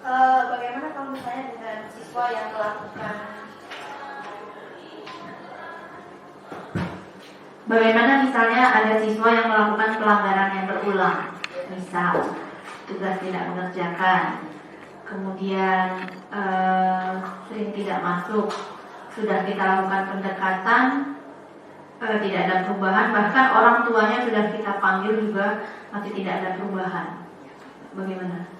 B: Bagaimana kalau misalnya dengan siswa yang melakukan ada siswa yang melakukan pelanggaran yang berulang, misal tugas tidak mengerjakan, kemudian sering tidak masuk, sudah kita lakukan pendekatan, tidak ada perubahan, bahkan orang tuanya sudah kita panggil juga masih tidak ada perubahan. Bagaimana?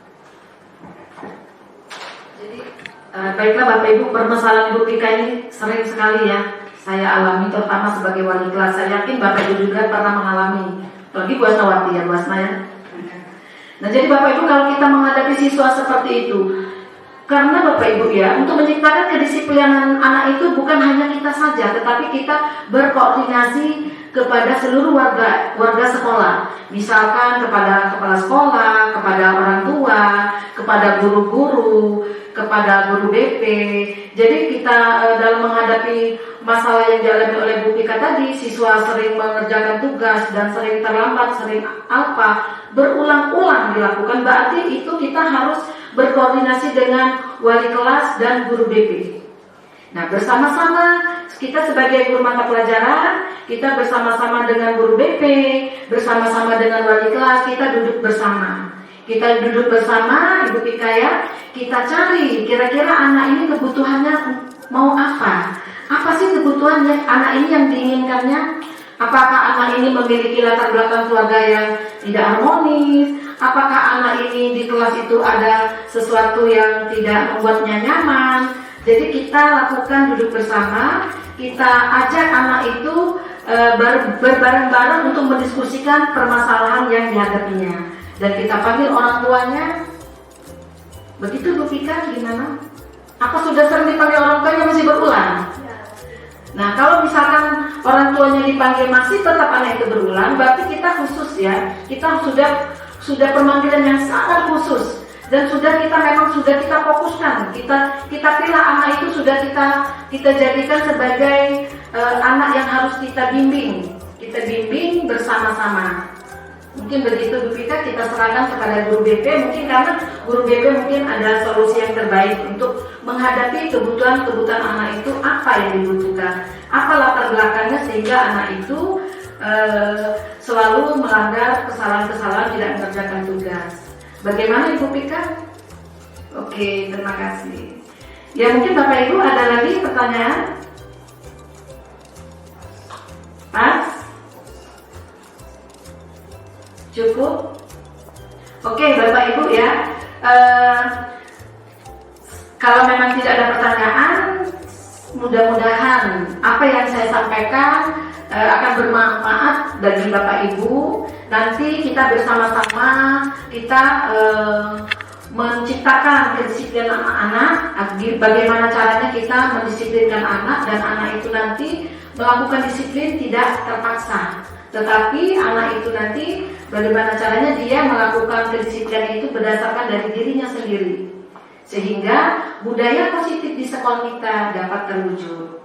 E: Jadi baiklah Bapak Ibu, permasalahan Ibu Pika ini sering sekali ya saya alami, terutama sebagai wali kelas. Saya yakin Bapak Ibu juga pernah mengalami, apalagi Bu Asnawati ya, Bu Asna ya. Nah, jadi Bapak Ibu, kalau kita menghadapi siswa seperti itu, karena Bapak Ibu ya, untuk menciptakan kedisiplinan anak itu bukan hanya kita saja, tetapi kita berkoordinasi kepada seluruh warga sekolah. Misalkan kepada kepala sekolah, kepada orang tua, kepada guru-guru, kepada guru BP. Jadi kita dalam menghadapi masalah yang dialami oleh Bu Pika tadi, siswa sering mengerjakan tugas dan sering terlambat, sering apa, berulang-ulang dilakukan, berarti itu kita harus berkoordinasi dengan wali kelas dan guru BP. Nah, bersama-sama kita sebagai guru mata pelajaran, kita bersama-sama dengan guru BP, bersama-sama dengan wali kelas, kita duduk bersama. Kita duduk bersama, Ibu Pika ya, kita cari kira-kira anak ini kebutuhannya mau apa? Apa sih kebutuhan yang anak ini yang diinginkannya? Apakah anak ini memiliki latar belakang keluarga yang tidak harmonis? Apakah anak ini di kelas itu ada sesuatu yang tidak membuatnya nyaman? Jadi kita lakukan duduk bersama, kita ajak anak itu berbareng-bareng untuk mendiskusikan permasalahan yang dihadapinya. Dan kita panggil orang tuanya. Begitu Bu Pika, gimana? Apa sudah sering dipanggil orang tuanya masih berulang? Nah, kalau misalkan orang tuanya dipanggil masih tetap anak itu berulang, berarti kita khusus ya. Kita sudah pemanggilan yang sangat khusus dan sudah kita fokuskan. Kita pilih anak itu sudah kita jadikan sebagai anak yang harus kita bimbing. Kita bimbing bersama-sama. Mungkin begitu Bu Pika, kita serahkan kepada guru BP, mungkin karena guru BP mungkin ada solusi yang terbaik untuk menghadapi kebutuhan anak itu, apa yang dibutuhkan, apa latar belakangnya sehingga anak itu selalu melanggar kesalahan-kesalahan, tidak mengerjakan tugas. Bagaimana Ibu Pika? Oke, terima kasih. Ya, mungkin Bapak Ibu ada lagi pertanyaan? Pas? Cukup? Oke, Bapak Ibu ya, kalau memang tidak ada pertanyaan, mudah-mudahan apa yang saya sampaikan akan bermanfaat bagi Bapak Ibu. Nanti kita bersama-sama kita menciptakan kedisiplinan anak-anak. Bagaimana caranya kita mendisiplinkan anak dan anak itu nanti melakukan disiplin tidak terpaksa. Tetapi anak itu nanti bagaimana caranya dia melakukan kedisiplinan itu berdasarkan dari dirinya sendiri, sehingga budaya positif di sekolah kita dapat terwujud.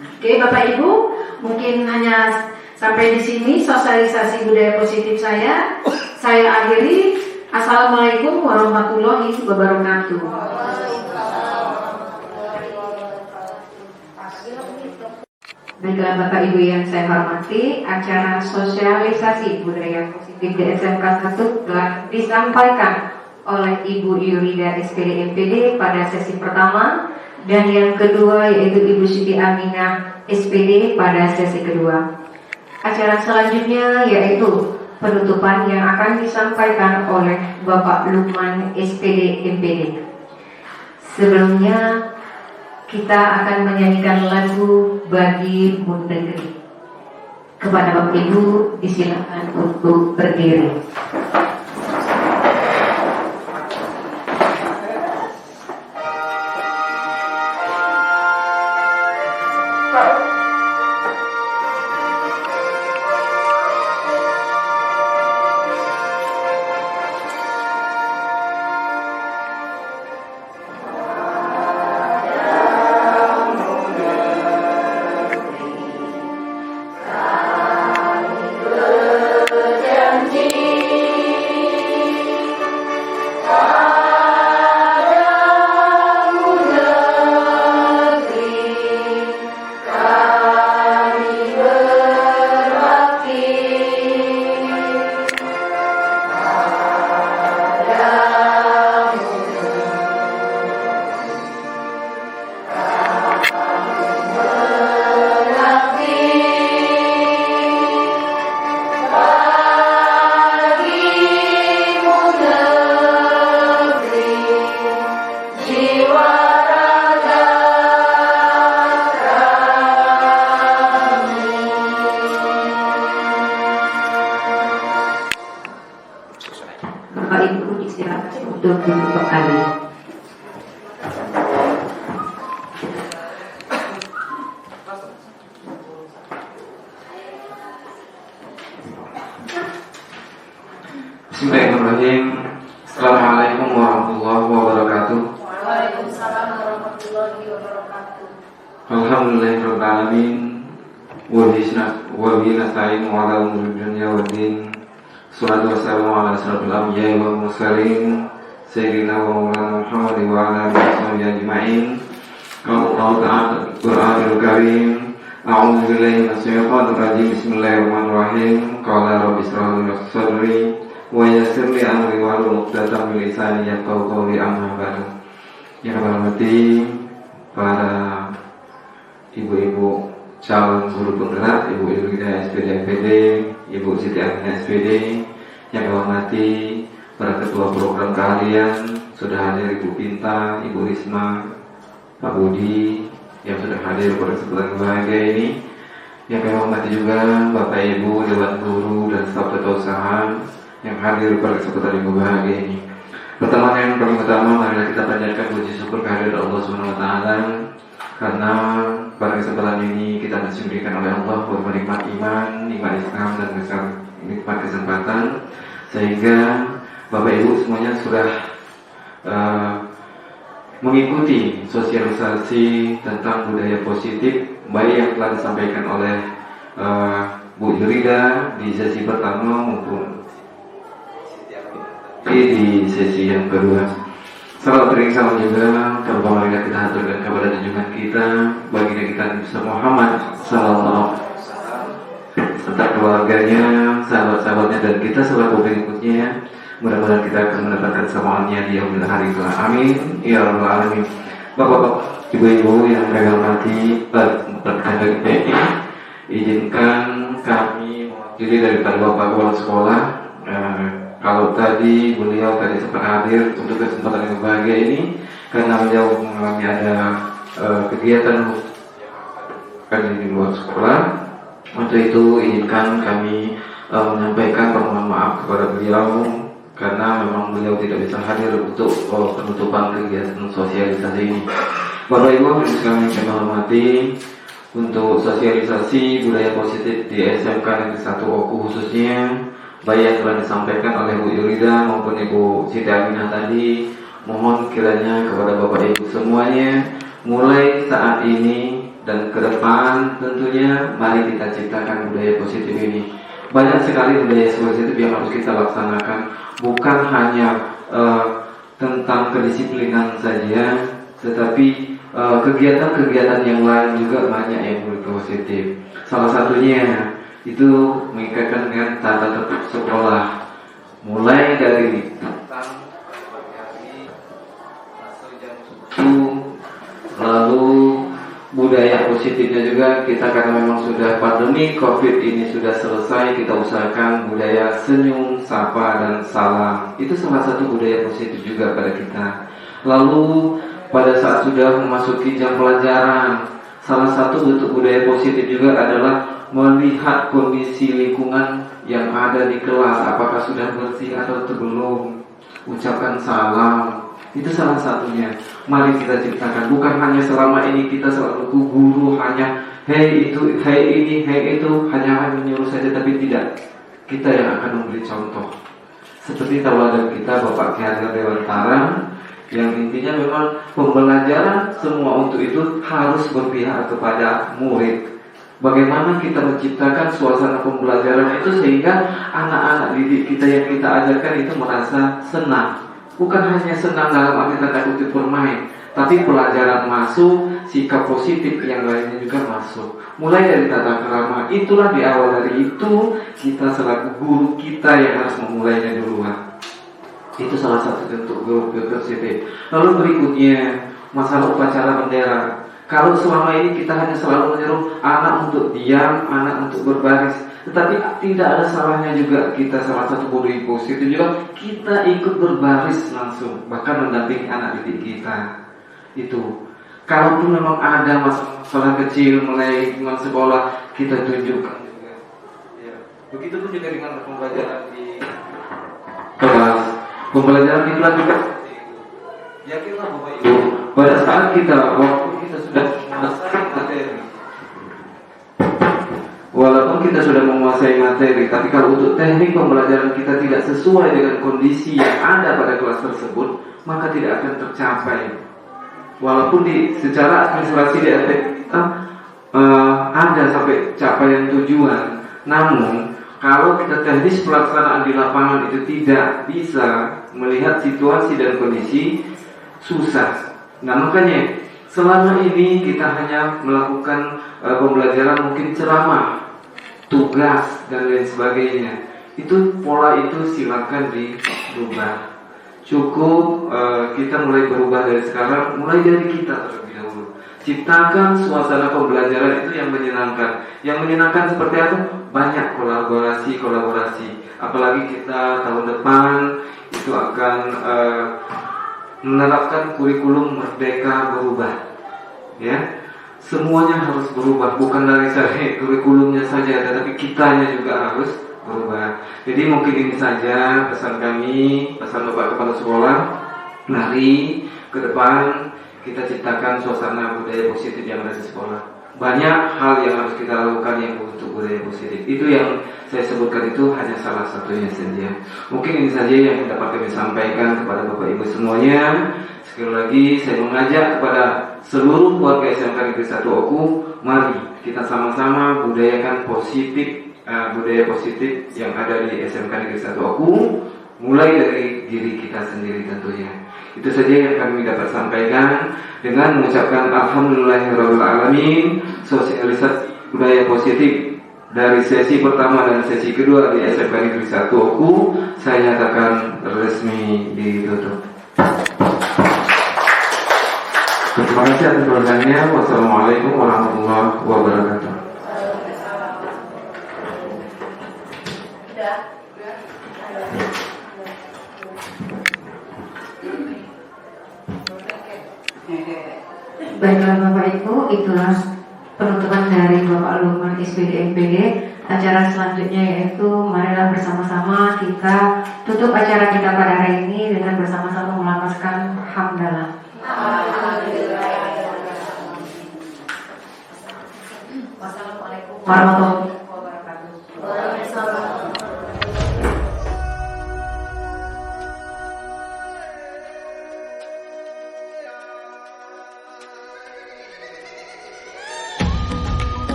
E: Oke, Bapak Ibu, mungkin hanya sampai di sini sosialisasi budaya positif saya. Saya akhiri. Assalamualaikum warahmatullahi wabarakatuh.
C: Baiklah Bapak Ibu yang saya hormati, acara sosialisasi budaya positif di SMK 1 telah disampaikan oleh Ibu Yurida SPD MPD pada sesi pertama, dan yang kedua yaitu Ibu Siti Aminah SPD pada sesi kedua. Acara selanjutnya yaitu penutupan yang akan disampaikan oleh Bapak Lukman SPD MPD. Sebelumnya kita akan menyanyikan lagu Bagi Bun Negeri. Kepada Bapak Ibu disilakan untuk berdiri. Bapak Ibu disilakan untuk duduk kembali.
D: Bismillahirrahmanirrahim. Assalamualaikum warahmatullahi wabarakatuh.
A: Waalaikumsalam warahmatullahi wabarakatuh.
D: Alhamdulillahirabbil alamin. Wa bihi nasta'in wa ala umuri dunya waddin. Salatu wassalamu ala asyrofil anbiya'i wal mursalin sayyidina wa maulana Muhammad wa ala alihi washabihi ajma'in. Qala Allah ta'ala Al-Qur'anul Karim. A'udzu billahi minasy syaithanir rajim. Bismillahirrahmanirrahim. Qala rabbi ishrah li sadri wa yassir li amri wahlul 'uqdatam min lisani yafqahu qawli, amma ba'du. Yang kami hormati para ibu-ibu calon guru penggerak, Ibu Yurida SPD MPD, Ibu Siti Aminah SPD, yang kami hormati para ketua program keahlian, sudah hadir Ibu Pinta, Ibu Risma, Pak Budi, yang sudah hadir pada kesempatan berbahagia ini. Yang kami hormati juga Bapak Ibu Dewan Guru dan staf tata usaha yang hadir pada kesempatan yang berbahagia ini. Pertama yang paling utama, marilah kita panjatkan puji syukur kehadirat Allah Subhanahu wa taala, karena pada kesempatan ini kita masih diberikan oleh Allah berupa nikmat iman, nikmat Islam, dan nikmat kesempatan, sehingga Bapak Ibu semuanya sudah mengikuti sosialisasi tentang budaya positif, baik yang telah disampaikan oleh Bu Yurida di sesi pertama maupun di sesi yang kedua. Salam beri salam juga kepada marilah kita haturkan kepada junjungan kita baginda kita Nabi Muhammad sallallahu alaihi wasallam serta keluarganya, sahabat-sahabatnya, dan kita selaku pengikutnya. Mudah-mudahan kita akan mendapatkan samaannya di yaumil hari kelak. Amin ya rabbal alamin. Bapak-bapak, ibu-ibu yang saya hormati, berkat dari izinkan kami mewakili daripada Bapak Kepala Sekolah. Kalau tadi beliau sempat hadir untuk kesempatan yang bahagia ini, karena beliau mengalami ada kegiatan di luar sekolah. Untuk itu izinkan kami menyampaikan permohonan maaf kepada beliau, karena memang beliau tidak bisa hadir untuk penutupan kegiatan sosialisasi ini. Bapak Ibu sekalian kami hormati, untuk sosialisasi budaya positif di SMK Negeri 1 Oku khususnya, baik yang telah disampaikan oleh Bu Yurida maupun Ibu Siti Aminah tadi, mohon kiranya kepada Bapak Ibu semuanya, mulai saat ini dan ke depan tentunya mari kita ciptakan budaya positif ini. Banyak sekali budaya positif yang harus kita laksanakan, bukan hanya tentang kedisiplinan saja, tetapi
F: kegiatan-kegiatan yang lain juga banyak yang positif. Salah satunya itu mengikakan dengan tata tertib sekolah, mulai dari tentang pagi hari, masuk jam 7, lalu budaya positifnya juga kita, karena memang sudah pandemi COVID ini sudah selesai, kita usahakan budaya senyum, sapa, dan salam. Itu salah satu budaya positif juga pada kita. Lalu pada saat sudah memasuki jam pelajaran, salah satu bentuk budaya positif juga adalah melihat kondisi lingkungan yang ada di kelas, apakah sudah bersih atau belum, ucapkan salam. Itu salah satunya. Mari kita ciptakan. Bukan hanya selama ini kita selalu guru hanya hey itu, hey ini, hey itu, hanya menyuruh saja, tapi tidak. Kita yang akan memberi contoh. Seperti tauladan kita Bapak Ki Hajar Dewantara, yang intinya memang pembelajaran semua untuk itu harus berpihak kepada murid. Bagaimana kita menciptakan suasana pembelajaran itu sehingga anak-anak didik kita yang kita ajarkan itu merasa senang. Bukan hanya senang dalam arti tanda kutip bermain, tapi pelajaran masuk, sikap positif yang lainnya juga masuk. Mulai dari tata krama, itulah di awal dari itu kita selaku guru kita yang harus memulainya duluan. Itu salah satu bentuk guru positif. Lalu berikutnya masalah upacara bendera. Kalau selama ini kita hanya selalu menyuruh anak untuk diam, anak untuk berbaris, tetapi tidak ada salahnya juga kita, salah satu budaya positif juga kita ikut berbaris langsung, bahkan mendampingi anak didik kita. Itu kalaupun memang ada masalah kecil mulai lingkungan sekolah, kita tunjukkan juga ya. Begitupun juga dengan pembelajaran di kelas, pembelajaran di kelas juga. Yakinlah Bapak Ibu, pada saat kita sudah menguasai materi, walaupun kita sudah menguasai materi, tapi kalau untuk teknik pembelajaran kita tidak sesuai dengan kondisi yang ada pada kelas tersebut, maka tidak akan tercapai. Walaupun secara administrasi di FT kita ada sampai capaian tujuan, namun kalau kita teknis pelaksanaan di lapangan itu tidak bisa melihat situasi dan kondisi, susah. Nah makanya selama ini kita hanya melakukan pembelajaran mungkin ceramah, tugas dan lain sebagainya. Itu pola itu silakan dirubah. Cukup kita mulai berubah dari sekarang, mulai dari kita terlebih dahulu. Ciptakan suasana pembelajaran itu yang menyenangkan. Yang menyenangkan seperti apa? Banyak kolaborasi. Apalagi kita tahun depan itu akan menerapkan kurikulum Merdeka Berubah. Ya, semuanya harus berubah, bukan dari kurikulumnya saja, tetapi kitanya juga harus berubah. Jadi mungkin ini saja pesan kami, pesan Bapak Kepala Sekolah. Mari ke depan kita ciptakan suasana budaya positif yang ada di sekolah. Banyak hal yang harus kita lakukan yang untuk budaya positif. Itu yang saya sebutkan itu hanya salah satunya saja. Mungkin ini saja yang dapat kami sampaikan kepada Bapak Ibu semuanya. Sekali lagi saya mengajak kepada seluruh keluarga SMK Negeri 1 Oku, mari kita sama-sama budayakan budaya positif yang ada di SMK Negeri 1 Oku, mulai dari diri kita sendiri tentunya. Itu saja yang kami dapat sampaikan dengan mengucapkan alhamdulillahirabbil alamin. Sosialisasi budaya positif dari sesi pertama dan sesi kedua di SMK Negeri 1 Oku saya nyatakan resmi ditutup. Terima kasih atas perhatiannya. Wassalamualaikum warahmatullahi wabarakatuh.
C: Baiklah Bapak Ibu, itulah penutupan dari Bapak Lukman SPD MPD. Acara selanjutnya yaitu marilah bersama-sama kita tutup acara kita pada hari ini dengan bersama-sama melafazkan hamdalah. Wassalamualaikum warahmatullahi wabarakatuh.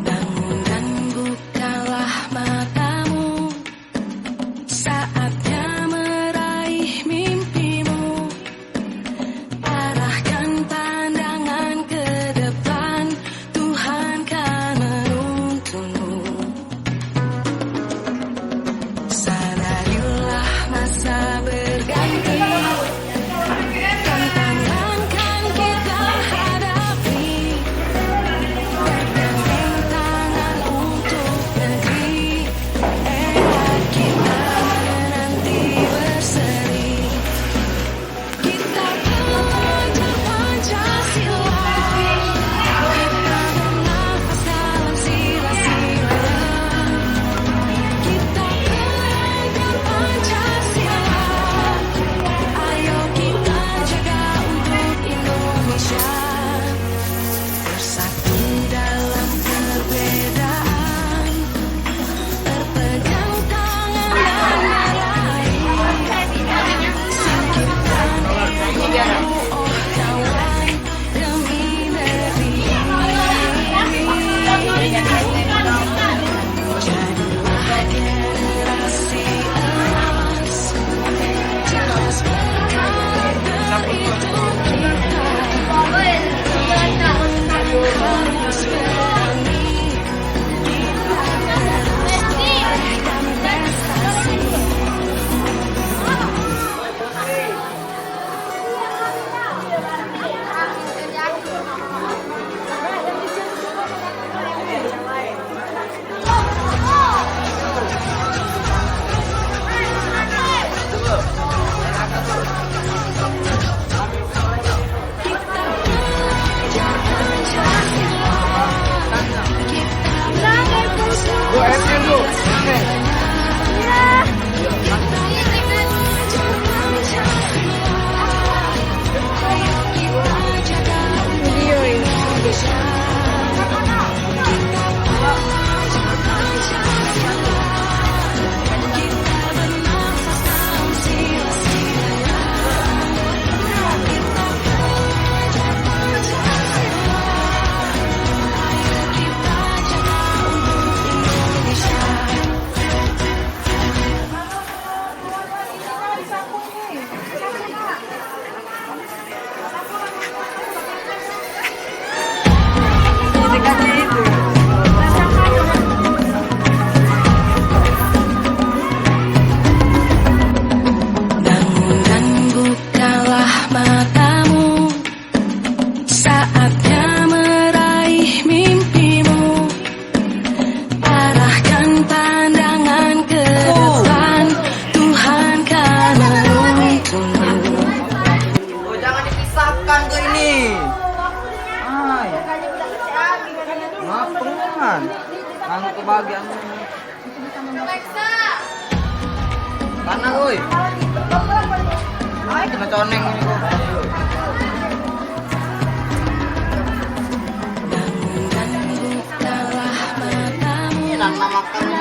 G: Bangun dan bukalah matamu, Anu kebahagiaan. Karena woi. Ay, kena coneng ini kok. Nama makan.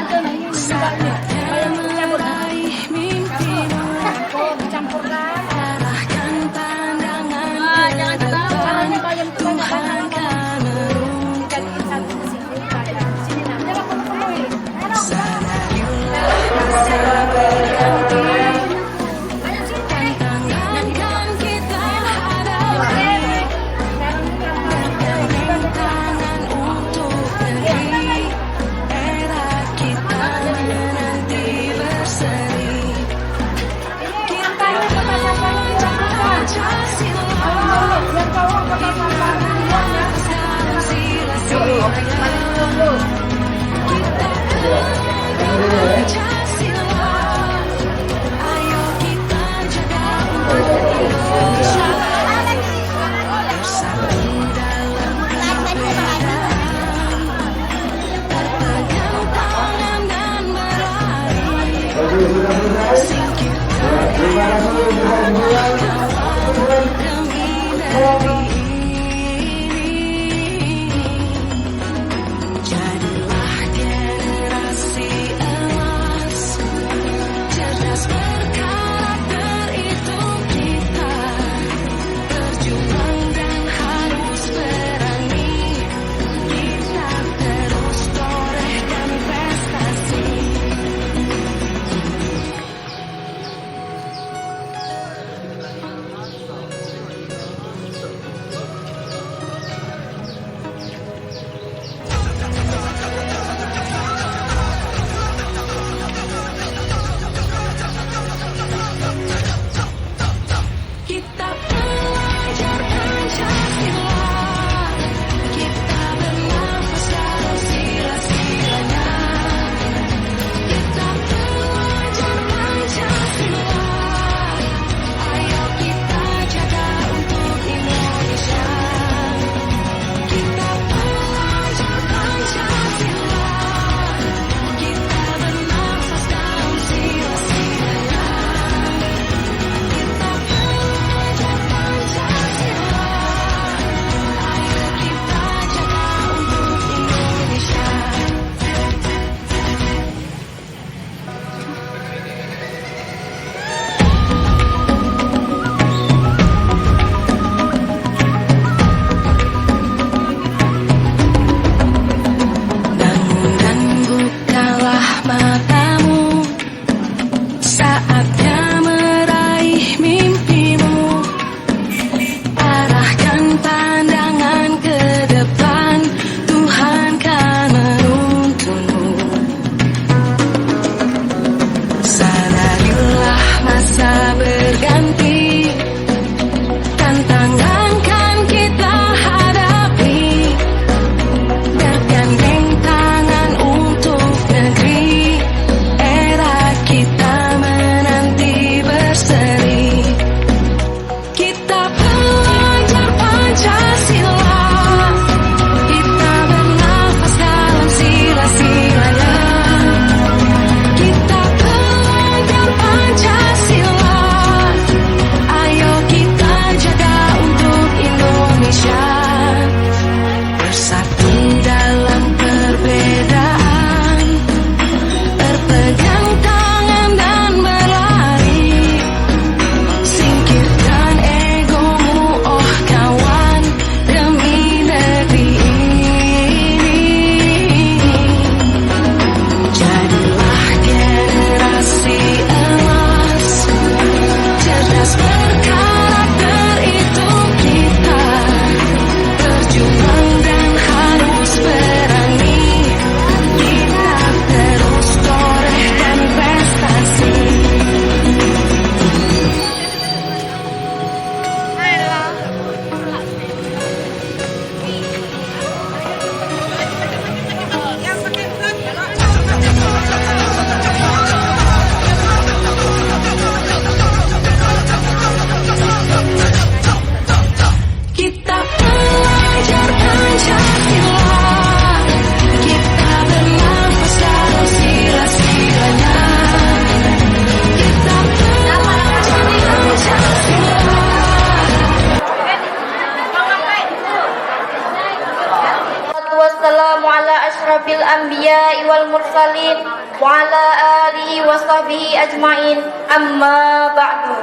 H: asyrafil anbiya'i wal mursalin wa ala alihi wa sahbihi ajmain, amma ba'du.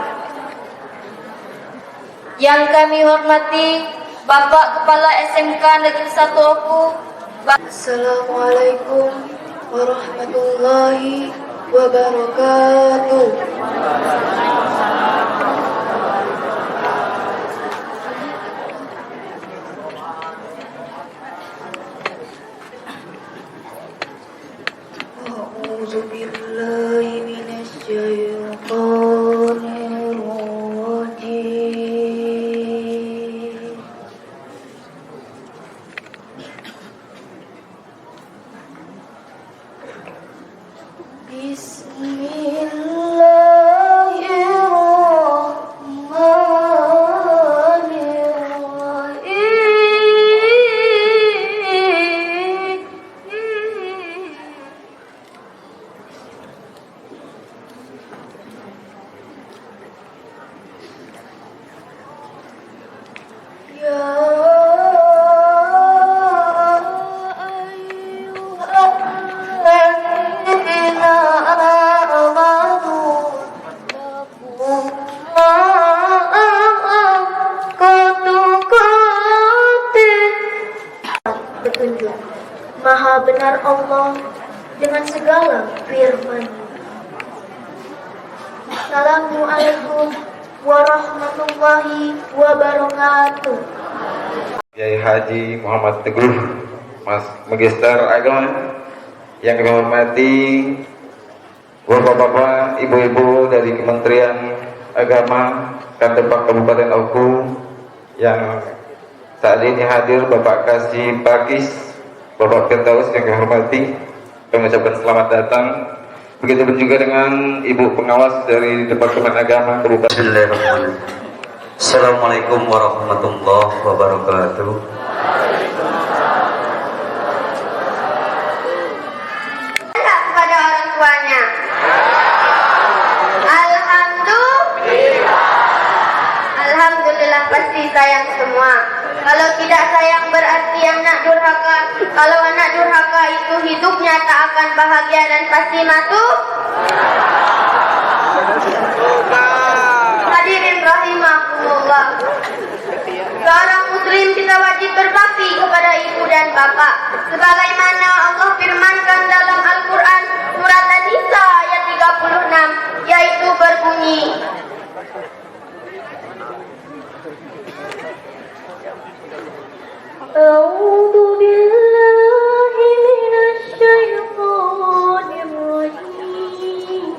H: Yang kami hormati Bapak Kepala SMK Negeri 1 Oku. Assalamualaikum warahmatullahi wabarakatuh. A'udzu billahi minasy syaithanir rajim. Petunjuk. Maha benar Allah dengan segala firman. Assalamualaikum warahmatullahi wabarakatuh.
I: Kiai Haji Muhammad Teguh, Mas Magister Agama yang kami hormati, Bapak-bapak, Ibu-ibu dari Kementerian Agama Kandepak Kabupaten Oku yang saat ini hadir, Bapak Kasih Pakis, Bapak Firdaus yang kami hormati, kami ucapkan selamat datang. Begitu juga dengan Ibu Pengawas dari Departemen Agama Kabupaten.
J: Bismillahirrahmanirrahim. Assalamualaikum warahmatullahi wabarakatuh.
H: Kepada orang tuanya. Alhamdulillah pasti sayang semua. Kalau tidak sayang berarti anak durhaka. Kalau anak durhaka itu hidupnya tak akan bahagia dan pasti masuk. Hadirin rahimakumullah. Seorang muslim kita wajib berbakti kepada ibu dan bapak. Sebagaimana Allah firmankan dalam Al-Quran surat An-Nisa ayat 36, yaitu berbunyi, A'udzu billahi minasy syaithanir rajim.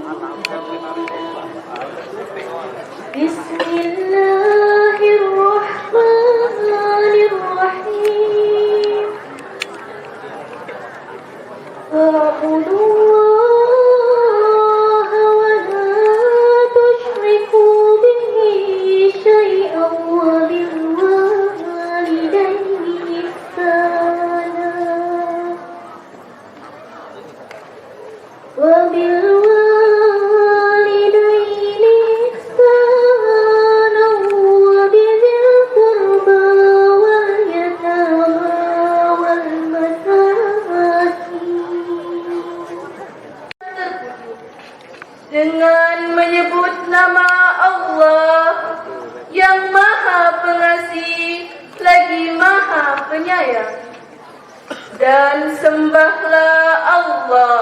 H: Bismillahirrahmanirrahim. Wa'budullaha wa la tusyriku bihi syai'an wa bil walidayni ihsana wa bil walidayni ihsana wa bidhil qurba wal yatama wal masakin. Dengan menyebut nama Allah yang Maha Pengasih lagi Maha Penyayang, dan sembahlah Allah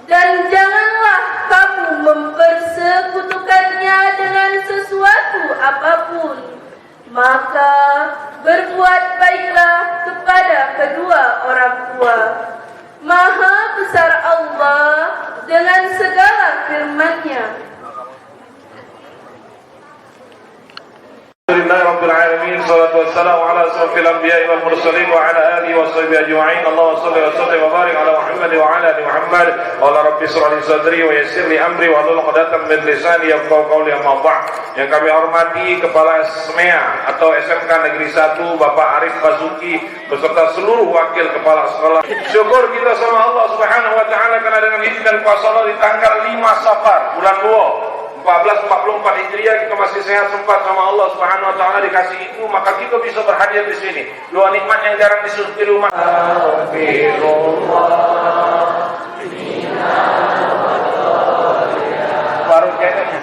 H: dan janganlah kamu mempersekutukannya dengan sesuatu apapun, maka berbuat baiklah kepada kedua orang tua. Maha besar Allah dengan segala firman-Nya.
K: Alhamdulillahirabbil alamin, salatu wassalamu ala asrofil anbiya'i wal mursalin wa ala alihi wa sahbihi ajma'in. Allahumma shalli wa sallim wa barik ala Muhammad wa ala ali Muhammad. Qala rabbi shrah li sadri wa yassir li amri wa hlul 'uqdatam min lisani yafqahu qawli, amma ba'd. Yang kami hormati Kepala SMEA atau SMK Negeri 1 Bapak Arif Basuki beserta seluruh wakil kepala sekolah. Syukur kita sama Allah Subhanahu wa taala karena dengan izin dan kuasa Allah di tanggal 5 Safar bulan 2 1444 Hijriah kita masih sehat sempat sama Allah Subhanahu wa taala dikasih ilmu, maka kita bisa berhadiah di sini. Dua nikmat yang jarang di rumah. Baru kayaknya.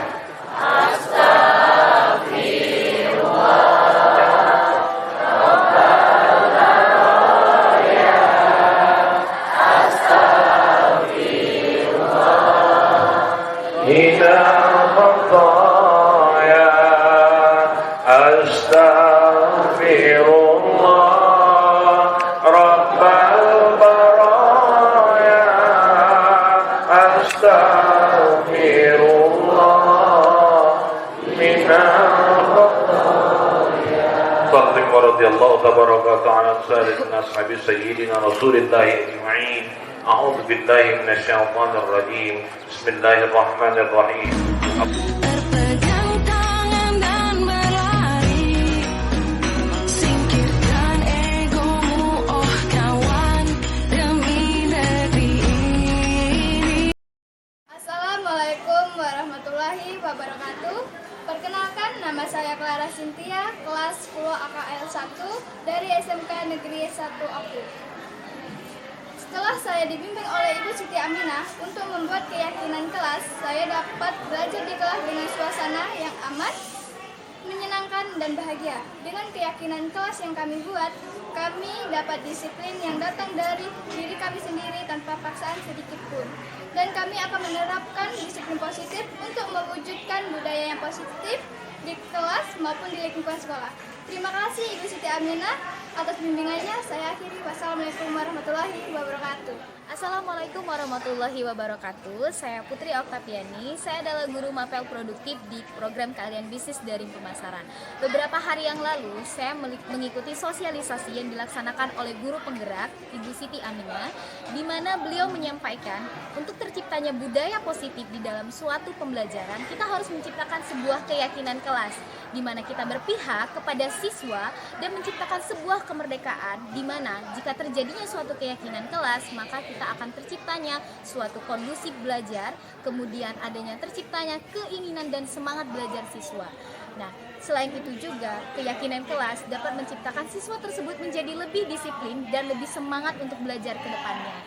K: radhiyallahu tabaraka ta'ala sayyidina ashabi sayyidina Rasulillah ajma'in. A'udzu billahi minasyaitonir rajim. Bismillahirrahmanirrahim.
L: Berpegang tangan dan berlari, singkirkan egomu oh kawan, demi negeri ini.
H: Assalamualaikum warahmatullahi wabarakatuh. Perkenalkan, nama saya Clara Cynthia, kelas 10 AKL 1 dari SMK Negeri 1 Aku. Setelah saya dibimbing oleh Ibu Siti Aminah untuk membuat keyakinan kelas, saya dapat belajar di kelas dengan suasana yang aman, menyenangkan dan bahagia. Dengan keyakinan kelas yang kami buat, kami dapat disiplin yang datang dari diri kami sendiri tanpa paksaan sedikit pun. Dan kami akan menerapkan disiplin positif untuk mewujudkan budaya yang positif di kelas maupun di lingkungan sekolah. Terima kasih Ibu Siti Aminah atas bimbingannya. Saya akhiri. Wassalamualaikum warahmatullahi wabarakatuh.
M: Assalamualaikum warahmatullahi wabarakatuh. Saya Putri Oktaviani. Saya adalah guru mapel produktif di program keahlian bisnis dari pemasaran. Beberapa hari yang lalu, saya mengikuti sosialisasi yang dilaksanakan oleh guru penggerak Ibu Siti Aminah, di mana beliau menyampaikan untuk terciptanya budaya positif di dalam suatu pembelajaran, kita harus menciptakan sebuah keyakinan kelas, di mana kita berpihak kepada siswa dan menciptakan sebuah kemerdekaan, di mana jika terjadinya suatu keyakinan kelas, maka kita akan terciptanya suatu kondusif belajar, kemudian adanya terciptanya keinginan dan semangat belajar siswa. Nah, selain itu juga, keyakinan kelas dapat menciptakan siswa tersebut menjadi lebih disiplin dan lebih semangat untuk belajar ke depannya.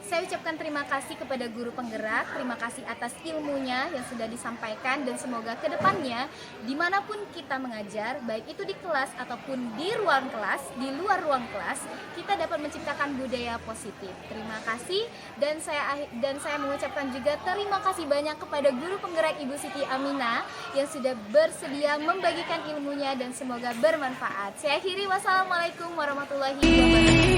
M: Saya ucapkan terima kasih kepada guru penggerak, terima kasih atas ilmunya yang sudah disampaikan, dan semoga ke depannya dimanapun kita mengajar, baik itu di kelas ataupun di ruang kelas, di luar ruang kelas, kita dapat menciptakan budaya positif. Terima kasih, dan saya mengucapkan juga terima kasih banyak kepada guru penggerak Ibu Siti Aminah yang sudah bersedia membagikan ilmunya dan semoga bermanfaat. Saya akhiri, wassalamualaikum warahmatullahi wabarakatuh.